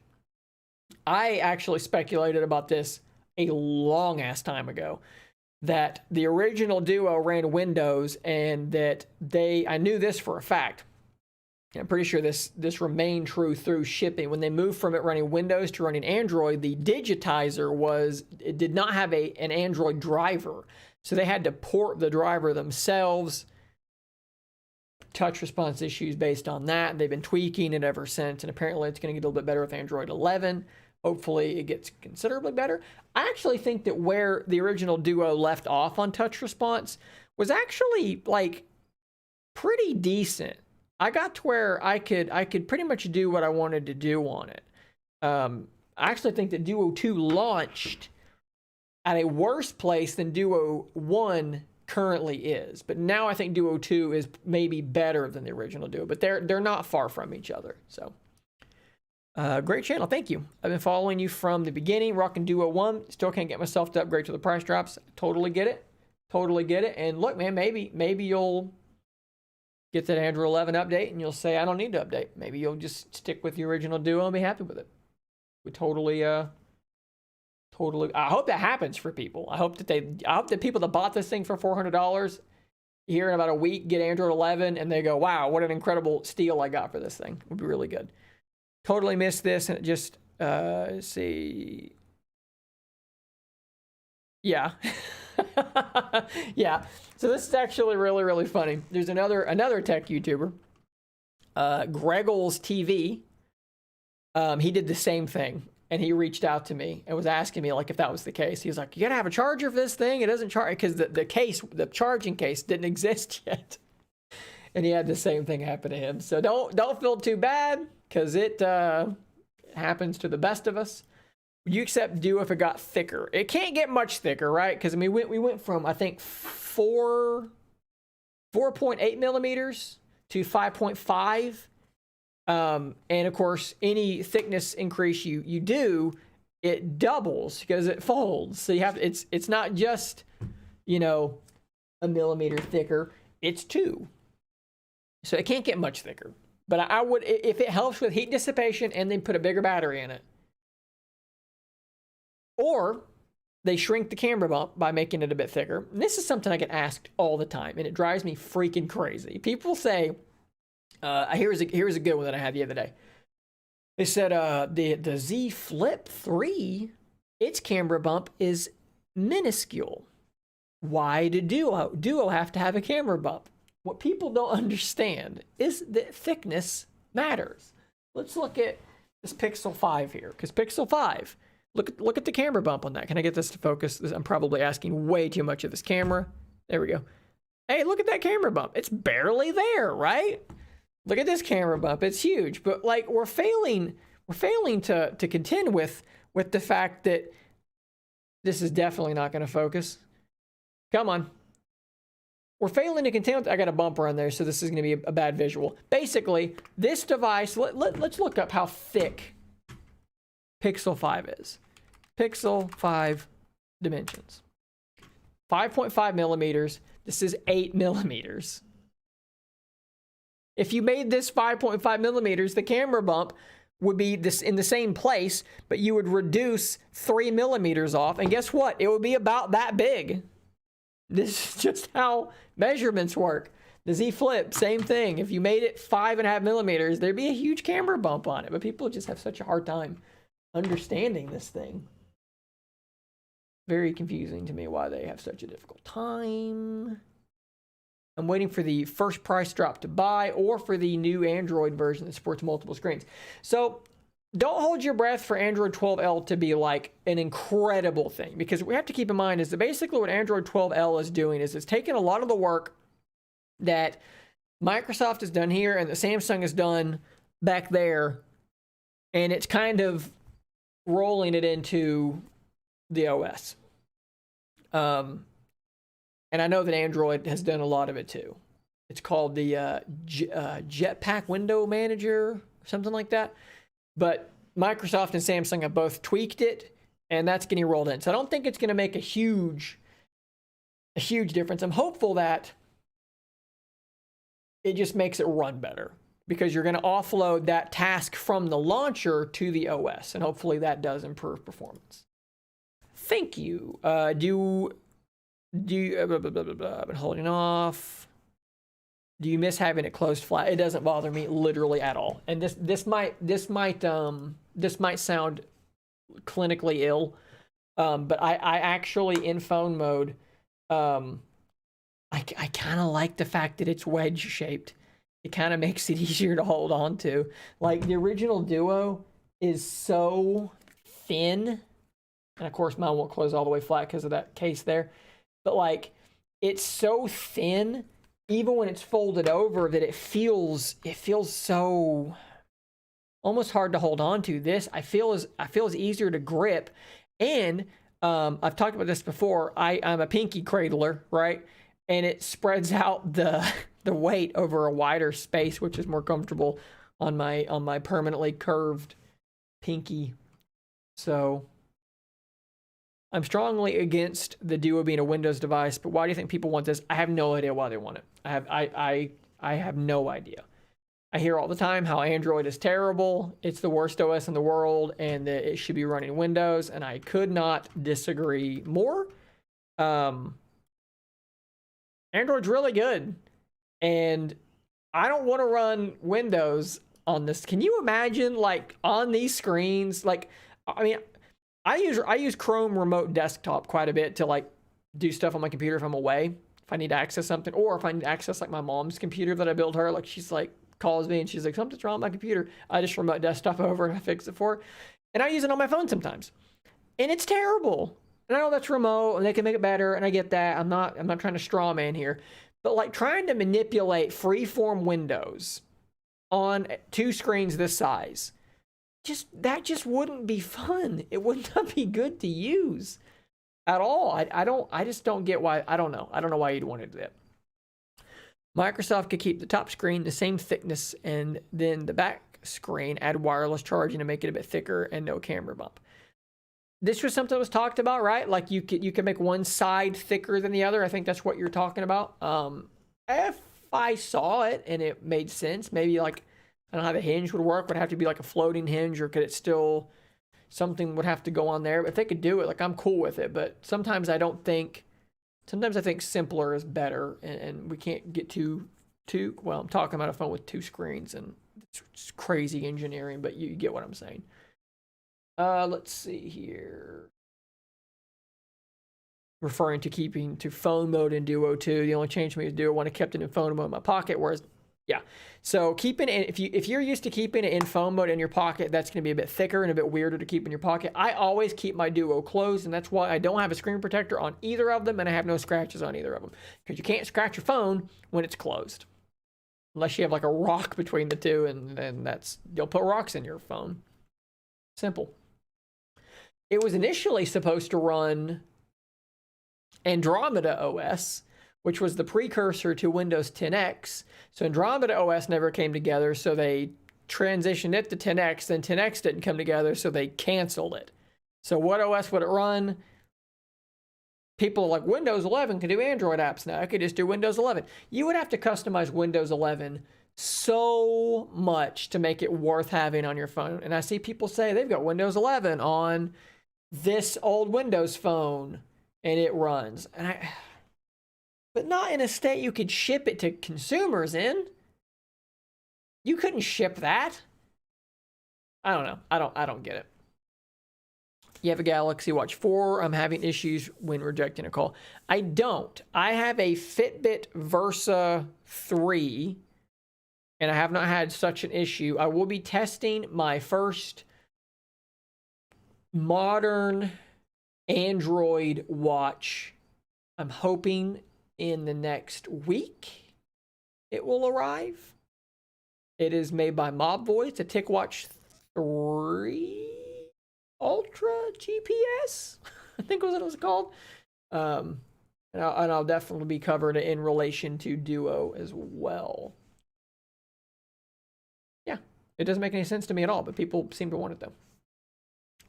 I actually speculated about this a long ass time ago, that the Original Duo ran Windows and that I knew this for a fact, I'm pretty sure this remained true through shipping. When they moved from it running Windows to running Android, the digitizer it did not have an Android driver. So they had to port the driver themselves. Touch response issues based on that. They've been tweaking it ever since, and apparently it's going to get a little bit better with Android 11. Hopefully it gets considerably better. I actually think that where the original Duo left off on touch response was actually like pretty decent. I got to where I could pretty much do what I wanted to do on it. I actually think that Duo 2 launched at a worse place than Duo 1 currently is, but now I think Duo 2 is maybe better than the original Duo, but they're not far from each other. So great channel, thank you. I've been following you from the beginning, rocking Duo 1. Still can't get myself to upgrade till the price drops. Totally get it, and look, man, maybe you'll get that Android 11 update and you'll say I don't need to update. Maybe you'll just stick with the original Duo and be happy with it. We totally I hope that happens for people. I hope that people that bought this thing for $400 here in about a week get Android 11 and they go, wow, what an incredible steal I got for this thing. It would be really good. Totally missed this, and it just let's see. Yeah. Yeah. So this is actually really, really funny. There's another tech YouTuber, Greggles TV. He did the same thing. And he reached out to me and was asking me like if that was the case. He was like, you gotta have a charger for this thing. It doesn't charge, because the charging case didn't exist yet. And he had the same thing happen to him. So don't feel too bad, because it happens to the best of us. Would you accept Duo if it got thicker? It can't get much thicker, right? Because I mean, we went from I think 4.8 millimeters to 5.5. And of course, any thickness increase you do, it doubles because it folds. So you have it's not just, you know, a millimeter thicker. It's 2. So it can't get much thicker. But I would, if it helps with heat dissipation, and then put a bigger battery in it. Or they shrink the camera bump by making it a bit thicker. And this is something I get asked all the time, and it drives me freaking crazy. People say, here's a good one that I had the other day. They said the Z Flip 3, its camera bump is minuscule. Why did Duo have to have a camera bump? What people don't understand is that thickness matters. Let's look at this Pixel 5 here, because Pixel 5, look at the camera bump on that. Can I get this to focus? I'm probably asking way too much of this camera. There we go. Hey, look at that camera bump. It's barely there, right? Look at this camera bump. It's huge. But like we're failing to contend with the fact that this is definitely not going to focus. Come on. We're failing to contend with, I got a bumper on there, so this is going to be a bad visual. Basically, this device, let's look up how thick Pixel 5 is. Pixel 5 dimensions. 5.5 millimeters. This is 8 millimeters. If you made this 5.5 millimeters, the camera bump would be this in the same place, but you would reduce 3 millimeters off, and guess what? It would be about that big. This is just how measurements work. The Z Flip, same thing. If you made it 5.5 millimeters, there'd be a huge camera bump on it, but people just have such a hard time understanding this thing. Very confusing to me why they have such a difficult time. I'm waiting for the first price drop to buy, or for the new Android version that supports multiple screens. So don't hold your breath for Android 12L to be like an incredible thing, because what we have to keep in mind is that basically what Android 12L is doing is it's taking a lot of the work that Microsoft has done here and that Samsung has done back there, and it's kind of rolling it into the OS. And I know that Android has done a lot of it too. It's called the Jetpack Window Manager, or something like that. But Microsoft and Samsung have both tweaked it, and that's getting rolled in. So I don't think it's going to make a huge difference. I'm hopeful that it just makes it run better, because you're going to offload that task from the launcher to the OS, and hopefully that does improve performance. Thank you. I've been holding off. Do you miss having it closed flat? It doesn't bother me literally at all. And this might sound clinically ill, but I actually in phone mode, I kind of like the fact that it's wedge shaped. It kind of makes it easier to hold on to. Like the original Duo is so thin, and of course mine won't close all the way flat because of that case there. But like, it's so thin, even when it's folded over, that it feels so almost hard to hold on to. This I feel is easier to grip, and I've talked about this before. I'm a pinky cradler, right? And it spreads out the weight over a wider space, which is more comfortable on my permanently curved pinky. So I'm strongly against the Duo being a Windows device, but why do you think people want this? I have no idea why they want it. I have no idea. I hear all the time how Android is terrible, it's the worst OS in the world, and that it should be running Windows, and I could not disagree more. Android's really good, and I don't want to run Windows on this. Can you imagine, like, on these screens? Like, I mean, I use Chrome Remote Desktop quite a bit to like do stuff on my computer if I'm away, if I need to access something, or if I need to access like my mom's computer that I built her. Like she's like calls me and she's like, something's wrong with my computer. I just remote desktop over and I fix it for her. And I use it on my phone sometimes, and it's terrible. And I know that's remote and they can make it better, and I get that. I'm not trying to straw man here, but like trying to manipulate freeform windows on two screens this size, that just wouldn't be fun. It would not be good to use at all. I just don't get why. I don't know why you'd want to do that. Microsoft could keep the top screen the same thickness, and then the back screen add wireless charging to make it a bit thicker and no camera bump. This was something that was talked about, right? Like you could make one side thicker than the other. I think that's what you're talking about. If I saw it and it made sense, maybe like, I don't know how the hinge would work. Would it have to be like a floating hinge, or could it still, something would have to go on there? But if they could do it, like, I'm cool with it. But sometimes I think simpler is better, and we can't get too, well, I'm talking about a phone with two screens, and it's crazy engineering, but you get what I'm saying. Let's see here. Referring to keeping to phone mode in Duo 2. The only change to me is Duo 1, I kept it in phone mode in my pocket, whereas, yeah. So keeping it, if you're used to keeping it in phone mode in your pocket, that's going to be a bit thicker and a bit weirder to keep in your pocket. I always keep my Duo closed, and that's why I don't have a screen protector on either of them, and I have no scratches on either of them, because you can't scratch your phone when it's closed, unless you have like a rock between the two, and then you'll put rocks in your phone. Simple. It was initially supposed to run Andromeda OS, which was the precursor to Windows 10X. So Andromeda OS never came together, so they transitioned it to 10X. Then 10X didn't come together, so they canceled it. So what OS would it run? People like Windows 11 can do Android apps now. I could just do Windows 11. You would have to customize Windows 11 so much to make it worth having on your phone. And I see people say they've got Windows 11 on this old Windows phone, and it runs. But not in a state you could ship it to consumers in. You couldn't ship that. I don't know. I don't get it. You have a Galaxy Watch 4. I'm having issues when rejecting a call. I don't. I have a Fitbit Versa 3, and I have not had such an issue. I will be testing my first modern Android watch. I'm hoping in the next week it will arrive. It is made by Mobvoi. It's a TicWatch 3 Ultra GPS, I think was what it was called. And I'll definitely be covering it in relation to Duo as well. Yeah, it doesn't make any sense to me at all, but people seem to want it though.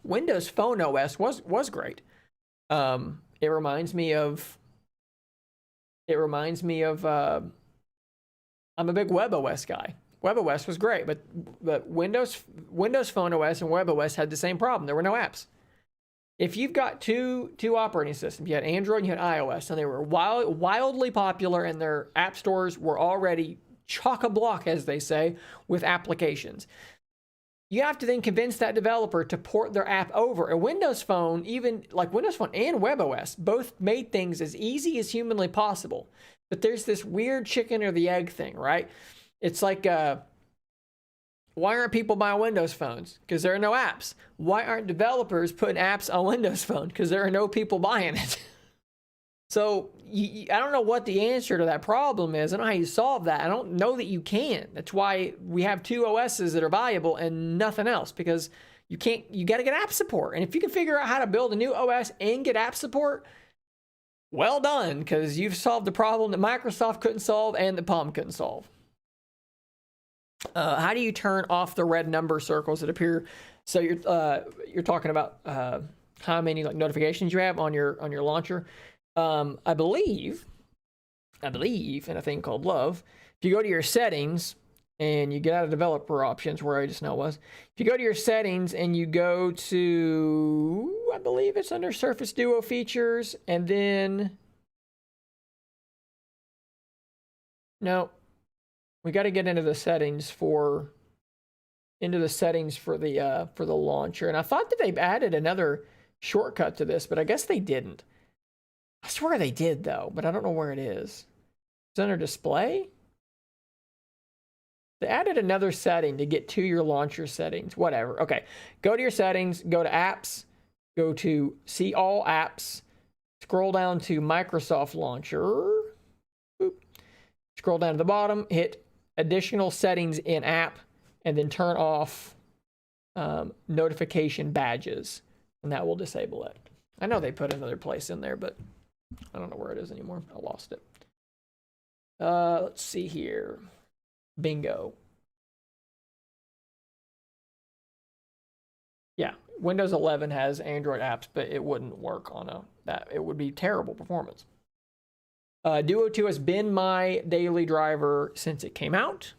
Windows Phone OS was great. It reminds me of I'm a big WebOS guy. WebOS was great, but Windows Phone OS and WebOS had the same problem. There were no apps. if you've got two operating systems, you had Android and you had iOS, and they were wildly popular, and their app stores were already chock-a-block, as they say, with applications. You have to then convince that developer to port their app over. A Windows Phone, even like Windows Phone and WebOS, both made things as easy as humanly possible. But there's this weird chicken or the egg thing, right? It's like, why aren't people buying Windows phones? Because there are no apps. Why aren't developers putting apps on Windows Phone? Because there are no people buying it. So I don't know what the answer to that problem is. I don't know how you solve that. I don't know that you can. That's why we have two OSs that are valuable and nothing else, because you got to get app support. And if you can figure out how to build a new OS and get app support, well done, because you've solved the problem that Microsoft couldn't solve and that Palm couldn't solve. How do you turn off the red number circles that appear? So you're talking about how many like notifications you have on your launcher. I believe in a thing called Love, if you go to your settings and you get out of developer options, where I just know it was, if you go to your settings and you go to, I believe it's under Surface Duo features, and then no, we got to get into the settings for the launcher. And I thought that they've added another shortcut to this, but I guess they didn't. I swear they did though, but I don't know where it is. It's under display. They added another setting to get to your launcher settings. Whatever. Okay, go to your settings, go to apps, go to see all apps, scroll down to Microsoft Launcher. Boop. Scroll down to the bottom, hit additional settings in app, and then turn off notification badges, and that will disable it. I know they put another place in there, but I don't know where it is anymore. I lost it. Let's see here. Bingo. Yeah, Windows 11 has Android apps, but it wouldn't work on that. It would be terrible performance. Duo 2 has been my daily driver since it came out.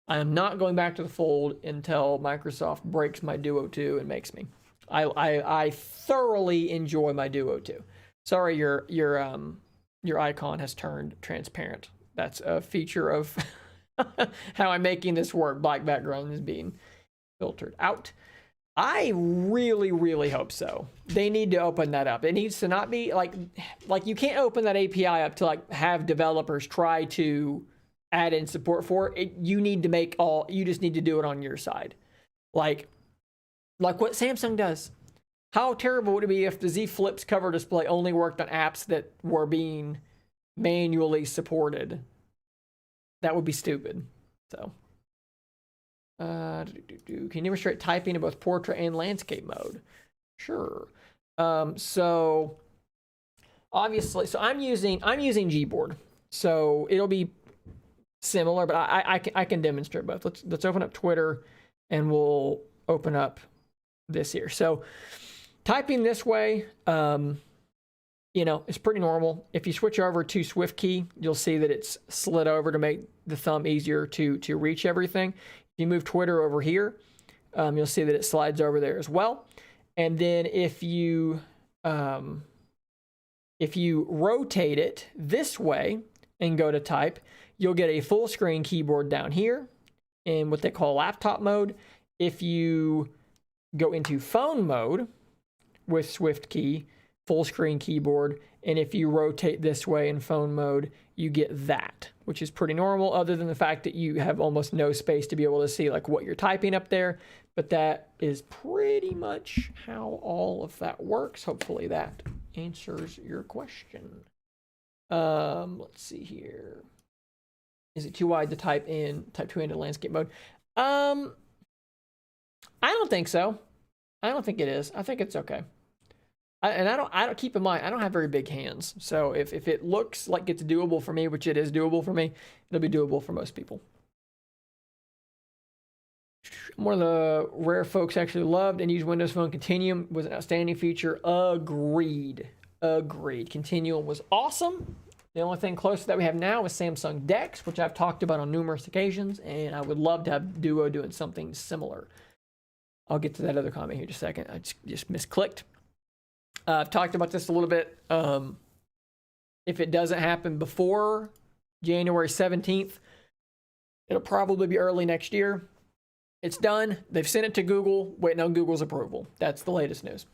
I am not going back to the fold until Microsoft breaks my Duo 2 and makes me. I thoroughly enjoy my Duo 2. Sorry, your icon has turned transparent. That's a feature of how I'm making this work. Black background is being filtered out. I really, really hope so. They need to open that up. It needs to not be like you can't open that API up to like have developers try to add in support for it. You need to make you just need to do it on your side. Like what Samsung does. How terrible would it be if the Z Flip's cover display only worked on apps that were being manually supported? That would be stupid. So, can you demonstrate typing in both portrait and landscape mode? Sure. So obviously, I'm using Gboard, so it'll be similar, but I can demonstrate both. Let's open up Twitter, and we'll open up this here. So typing this way, it's pretty normal. If you switch over to Swift key, you'll see that it's slid over to make the thumb easier to reach everything. If you move Twitter over here, you'll see that it slides over there as well. And then if you rotate it this way and go to type, you'll get a full screen keyboard down here in what they call laptop mode. If you go into phone mode with Swift key, full screen keyboard, and if you rotate this way in phone mode, you get that, which is pretty normal, other than the fact that you have almost no space to be able to see like what you're typing up there. But that is pretty much how all of that works. Hopefully that answers your question. Let's see here. Is it too wide to type two into landscape mode? I don't think so. I don't think it is. I think it's okay. I don't keep in mind, I don't have very big hands. So if it looks like it's doable for me, which it is doable for me, it'll be doable for most people. I'm one of the rare folks actually loved and used Windows Phone. Continuum was an outstanding feature. Agreed. Continuum was awesome. The only thing close to that we have now is Samsung DeX, which I've talked about on numerous occasions, and I would love to have Duo doing something similar. I'll get to that other comment here in just a second. I just misclicked. I've talked about this a little bit. If it doesn't happen before January 17th, it'll probably be early next year. It's done. They've sent it to Google, waiting on Google's approval. That's the latest news.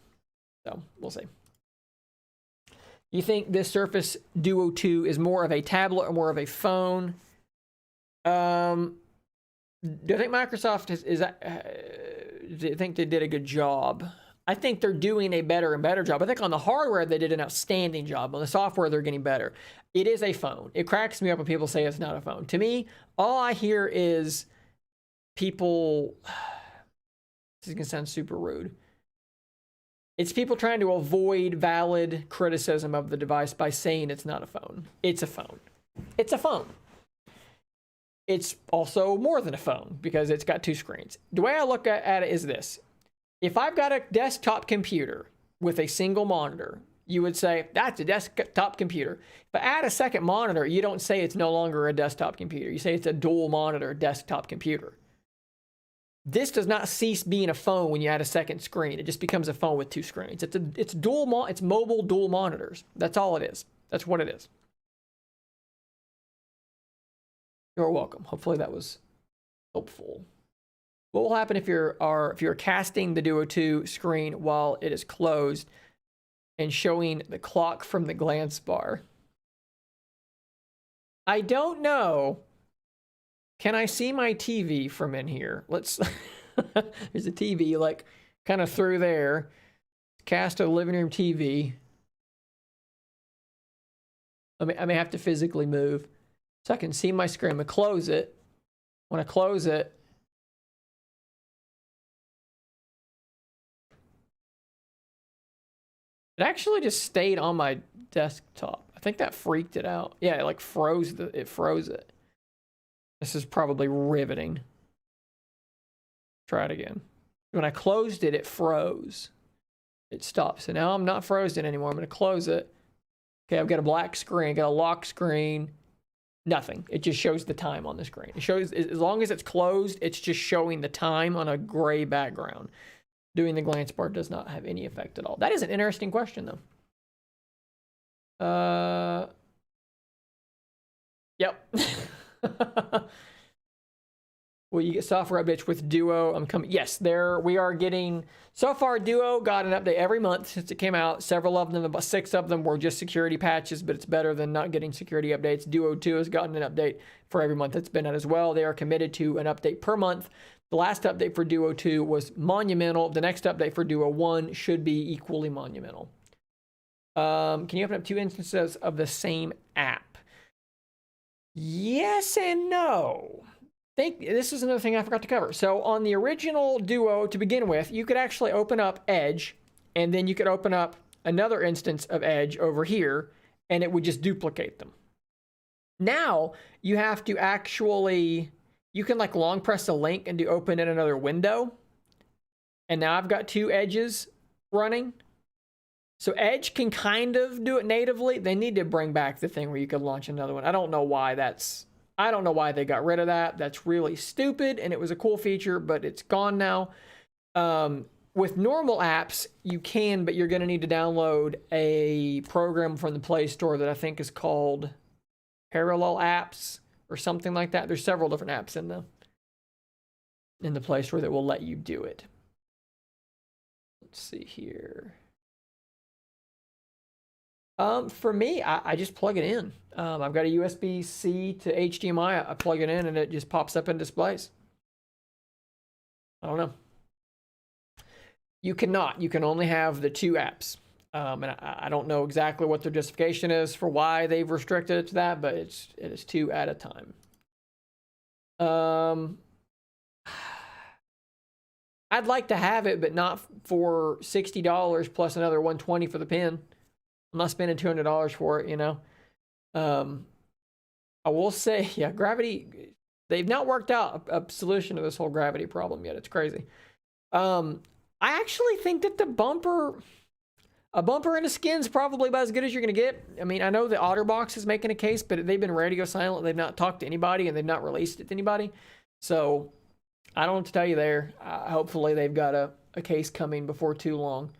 So we'll see. You think this Surface Duo 2 is more of a tablet or more of a phone? Do I think Microsoft do you think they did a good job? I think they're doing a better and better job. I think on the hardware, they did an outstanding job. On the software, they're getting better. It is a phone. It cracks me up when people say it's not a phone. To me, all I hear is people, this is going to sound super rude. It's people trying to avoid valid criticism of the device by saying it's not a phone. It's a phone. It's a phone. It's also more than a phone because it's got two screens. The way I look at it is this. If I've got a desktop computer with a single monitor, you would say, that's a desktop computer. But add a second monitor, you don't say it's no longer a desktop computer. You say it's a dual monitor desktop computer. This does not cease being a phone when you add a second screen. It just becomes a phone with two screens. It's mobile dual monitors. That's all it is. That's what it is. You're welcome. Hopefully that was helpful. What will happen if you're casting the Duo 2 screen while it is closed and showing the clock from the glance bar? I don't know. Can I see my TV from in here? Let's. There's a TV like kind of through there. Cast a living room TV. I may have to physically move so I can see my screen. I'm gonna close it. When I close it, it actually just stayed on my desktop. I think that freaked it out. Yeah, it like froze it. This is probably riveting. Try it again. When I closed it, it froze. It stopped. So now I'm not frozen anymore. I'm going to close it. Okay, I've got a black screen, got a lock screen. Nothing. It just shows the time on the screen. It shows, as long as it's closed, it's just showing the time on a gray background. Doing the glance bar does not have any effect at all. That is an interesting question, though. Yep. Will you get software updates with Duo? I'm coming. Yes, we are getting. So far, Duo got an update every month since it came out. Several of them, about 6 of them, were just security patches, but it's better than not getting security updates. Duo 2 has gotten an update for every month it's been out as well. They are committed to an update per month. The last update for Duo 2 was monumental. The next update for Duo 1 should be equally monumental. Can you open up 2 instances of the same app? Yes and no. This is another thing I forgot to cover. So on the original Duo, to begin with, you could actually open up Edge, and then you could open up another instance of Edge over here, and it would just duplicate them. Now, you have to actually, you can like long press a link and do open in another window. And now I've got 2 edges running. So Edge can kind of do it natively. They need to bring back the thing where you could launch another one. I don't know why they got rid of that. That's really stupid, and it was a cool feature, but it's gone now. With normal apps, you can, but you're going to need to download a program from the Play Store that I think is called Parallel Apps or something like that. There's several different apps in the Play Store that will let you do it. Let's see here. For me, I just plug it in. I've got a USB-C to HDMI. I plug it in and it just pops up and displays. I don't know. You cannot. You can only have the 2 apps. And I don't know exactly what their justification is for why they've restricted it to that, but it is 2 at a time. I'd like to have it, but not for $60 plus another $120 for the pen. I'm not spending $200 for it, you know. I will say, yeah, gravity, they've not worked out a solution to this whole gravity problem yet. It's crazy. I actually think that a bumper and a skin's probably about as good as you're going to get. I mean, I know the OtterBox is making a case, but they've been radio silent. They've not talked to anybody, and they've not released it to anybody. So I don't know what to tell you there. Hopefully they've got a case coming before too long.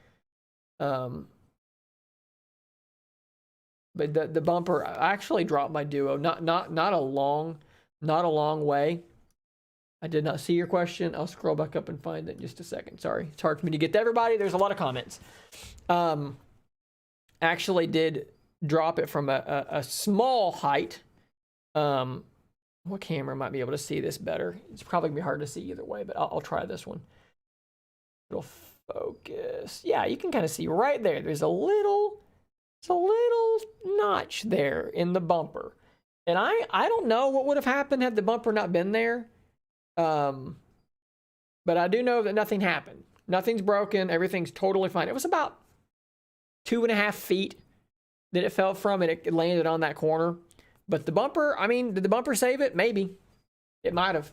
But the bumper, I actually dropped my Duo. Not a long way. I did not see your question. I'll scroll back up and find it in just a second. Sorry, it's hard for me to get to everybody. There's a lot of comments. Actually did drop it from a small height. What camera might be able to see this better? It's probably gonna be hard to see either way, but I'll try this one. It'll focus. Yeah, you can kind of see right there. There's a little notch there in the bumper. And I don't know what would have happened had the bumper not been there. But I do know that nothing happened. Nothing's broken. Everything's totally fine. It was about 2.5 feet that it fell from, and it landed on that corner. But the bumper, I mean, did the bumper save it? Maybe. It might have.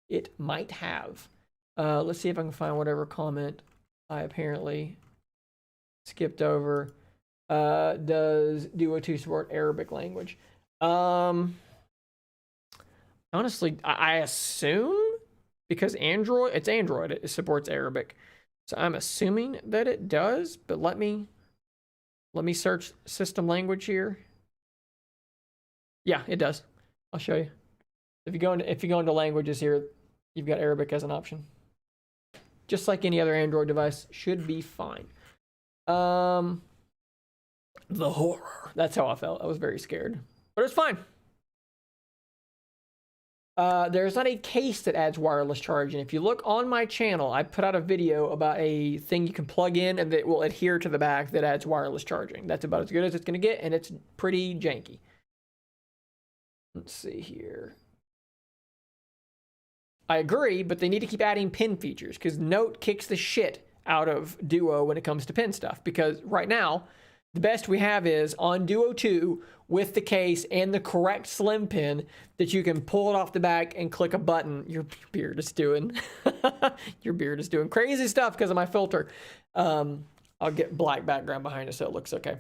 It might have. Let's see if I can find whatever comment I apparently skipped over. Does Duo 2 support Arabic language? Honestly, I assume, because it's Android, it supports Arabic. So I'm assuming that it does, but let me search system language here. Yeah, it does. I'll show you. If you go into languages here, you've got Arabic as an option. Just like any other Android device, should be fine. The horror. That's how I felt. I was very scared, but it's fine. There's not a case that adds wireless charging. If you look on my channel, I put out a video about a thing you can plug in and that will adhere to the back that adds wireless charging. That's about as good as it's going to get, and it's pretty janky. Let's see here. I agree, but they need to keep adding pin features, because Note kicks the shit out of Duo when it comes to pin stuff. Because right now, the best we have is on Duo 2 with the case and the correct slim pin that you can pull it off the back and click a button. Your beard is doing crazy stuff because of my filter. I'll get black background behind it so it looks okay.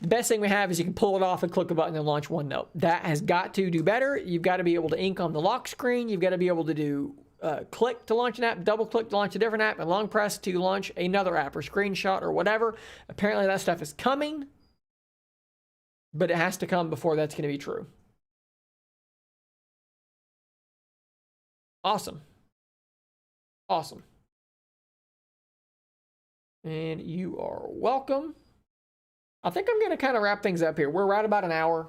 The best thing we have is you can pull it off and click a button and launch OneNote. That has got to do better. You've got to be able to ink on the lock screen. You've got to be able to do click to launch an app, double click to launch a different app, and long press to launch another app or screenshot or whatever. Apparently that stuff is coming, but it has to come before that's going to be true. Awesome. Awesome. And you are welcome. I think I'm going to kind of wrap things up here. We're right about an hour.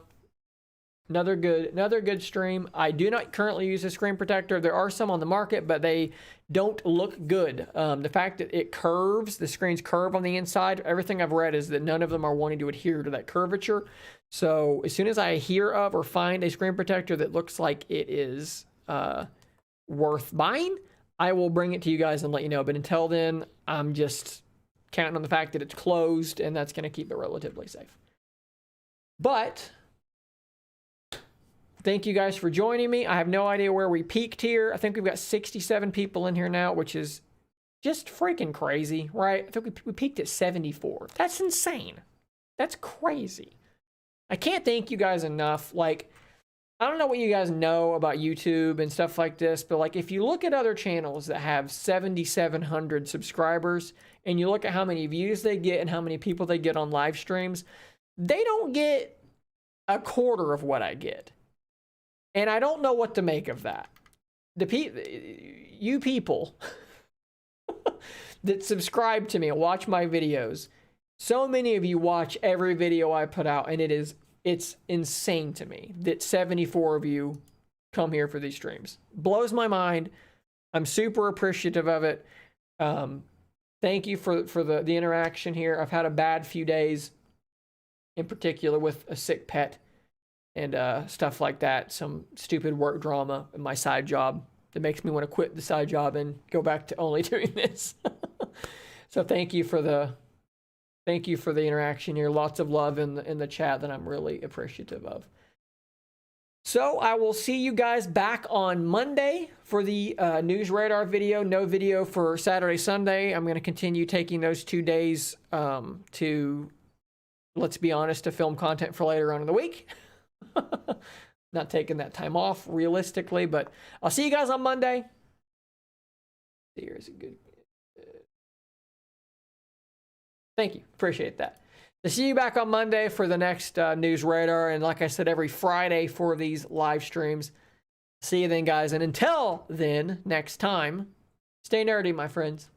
Another good stream. I do not currently use a screen protector. There are some on the market, but they don't look good. The fact that it curves, the screens curve on the inside, everything I've read is that none of them are wanting to adhere to that curvature. So as soon as I hear of or find a screen protector that looks like it is worth buying, I will bring it to you guys and let you know. But until then, I'm just counting on the fact that it's closed, and that's going to keep it relatively safe. But thank you guys for joining me. I have no idea where we peaked here. I think we've got 67 people in here now, which is just freaking crazy, right? I think we peaked at 74. That's insane. That's crazy. I can't thank you guys enough. Like, I don't know what you guys know about YouTube and stuff like this, but like if you look at other channels that have 7,700 subscribers and you look at how many views they get and how many people they get on live streams, they don't get a quarter of what I get. And I don't know what to make of that. You people that subscribe to me and watch my videos, so many of you watch every video I put out, and it's insane to me that 74 of you come here for these streams. Blows my mind. I'm super appreciative of it. Thank you for the interaction here. I've had a bad few days, in particular with a sick pet and stuff like that. Some stupid work drama in my side job that makes me want to quit the side job and go back to only doing this. So thank you for the interaction here. Lots of love in the chat that I'm really appreciative of. So I will see you guys back on Monday for the News Radar video. No video for Saturday, Sunday. I'm going to continue taking those 2 days to, let's be honest, to film content for later on in the week. Not taking that time off realistically, but I'll see you guys on Monday. Here's a good. Thank you. Appreciate that. To see you back on Monday for the next News Radar. And like I said, every Friday for these live streams. See you then, guys. And until then, next time, stay nerdy, my friends.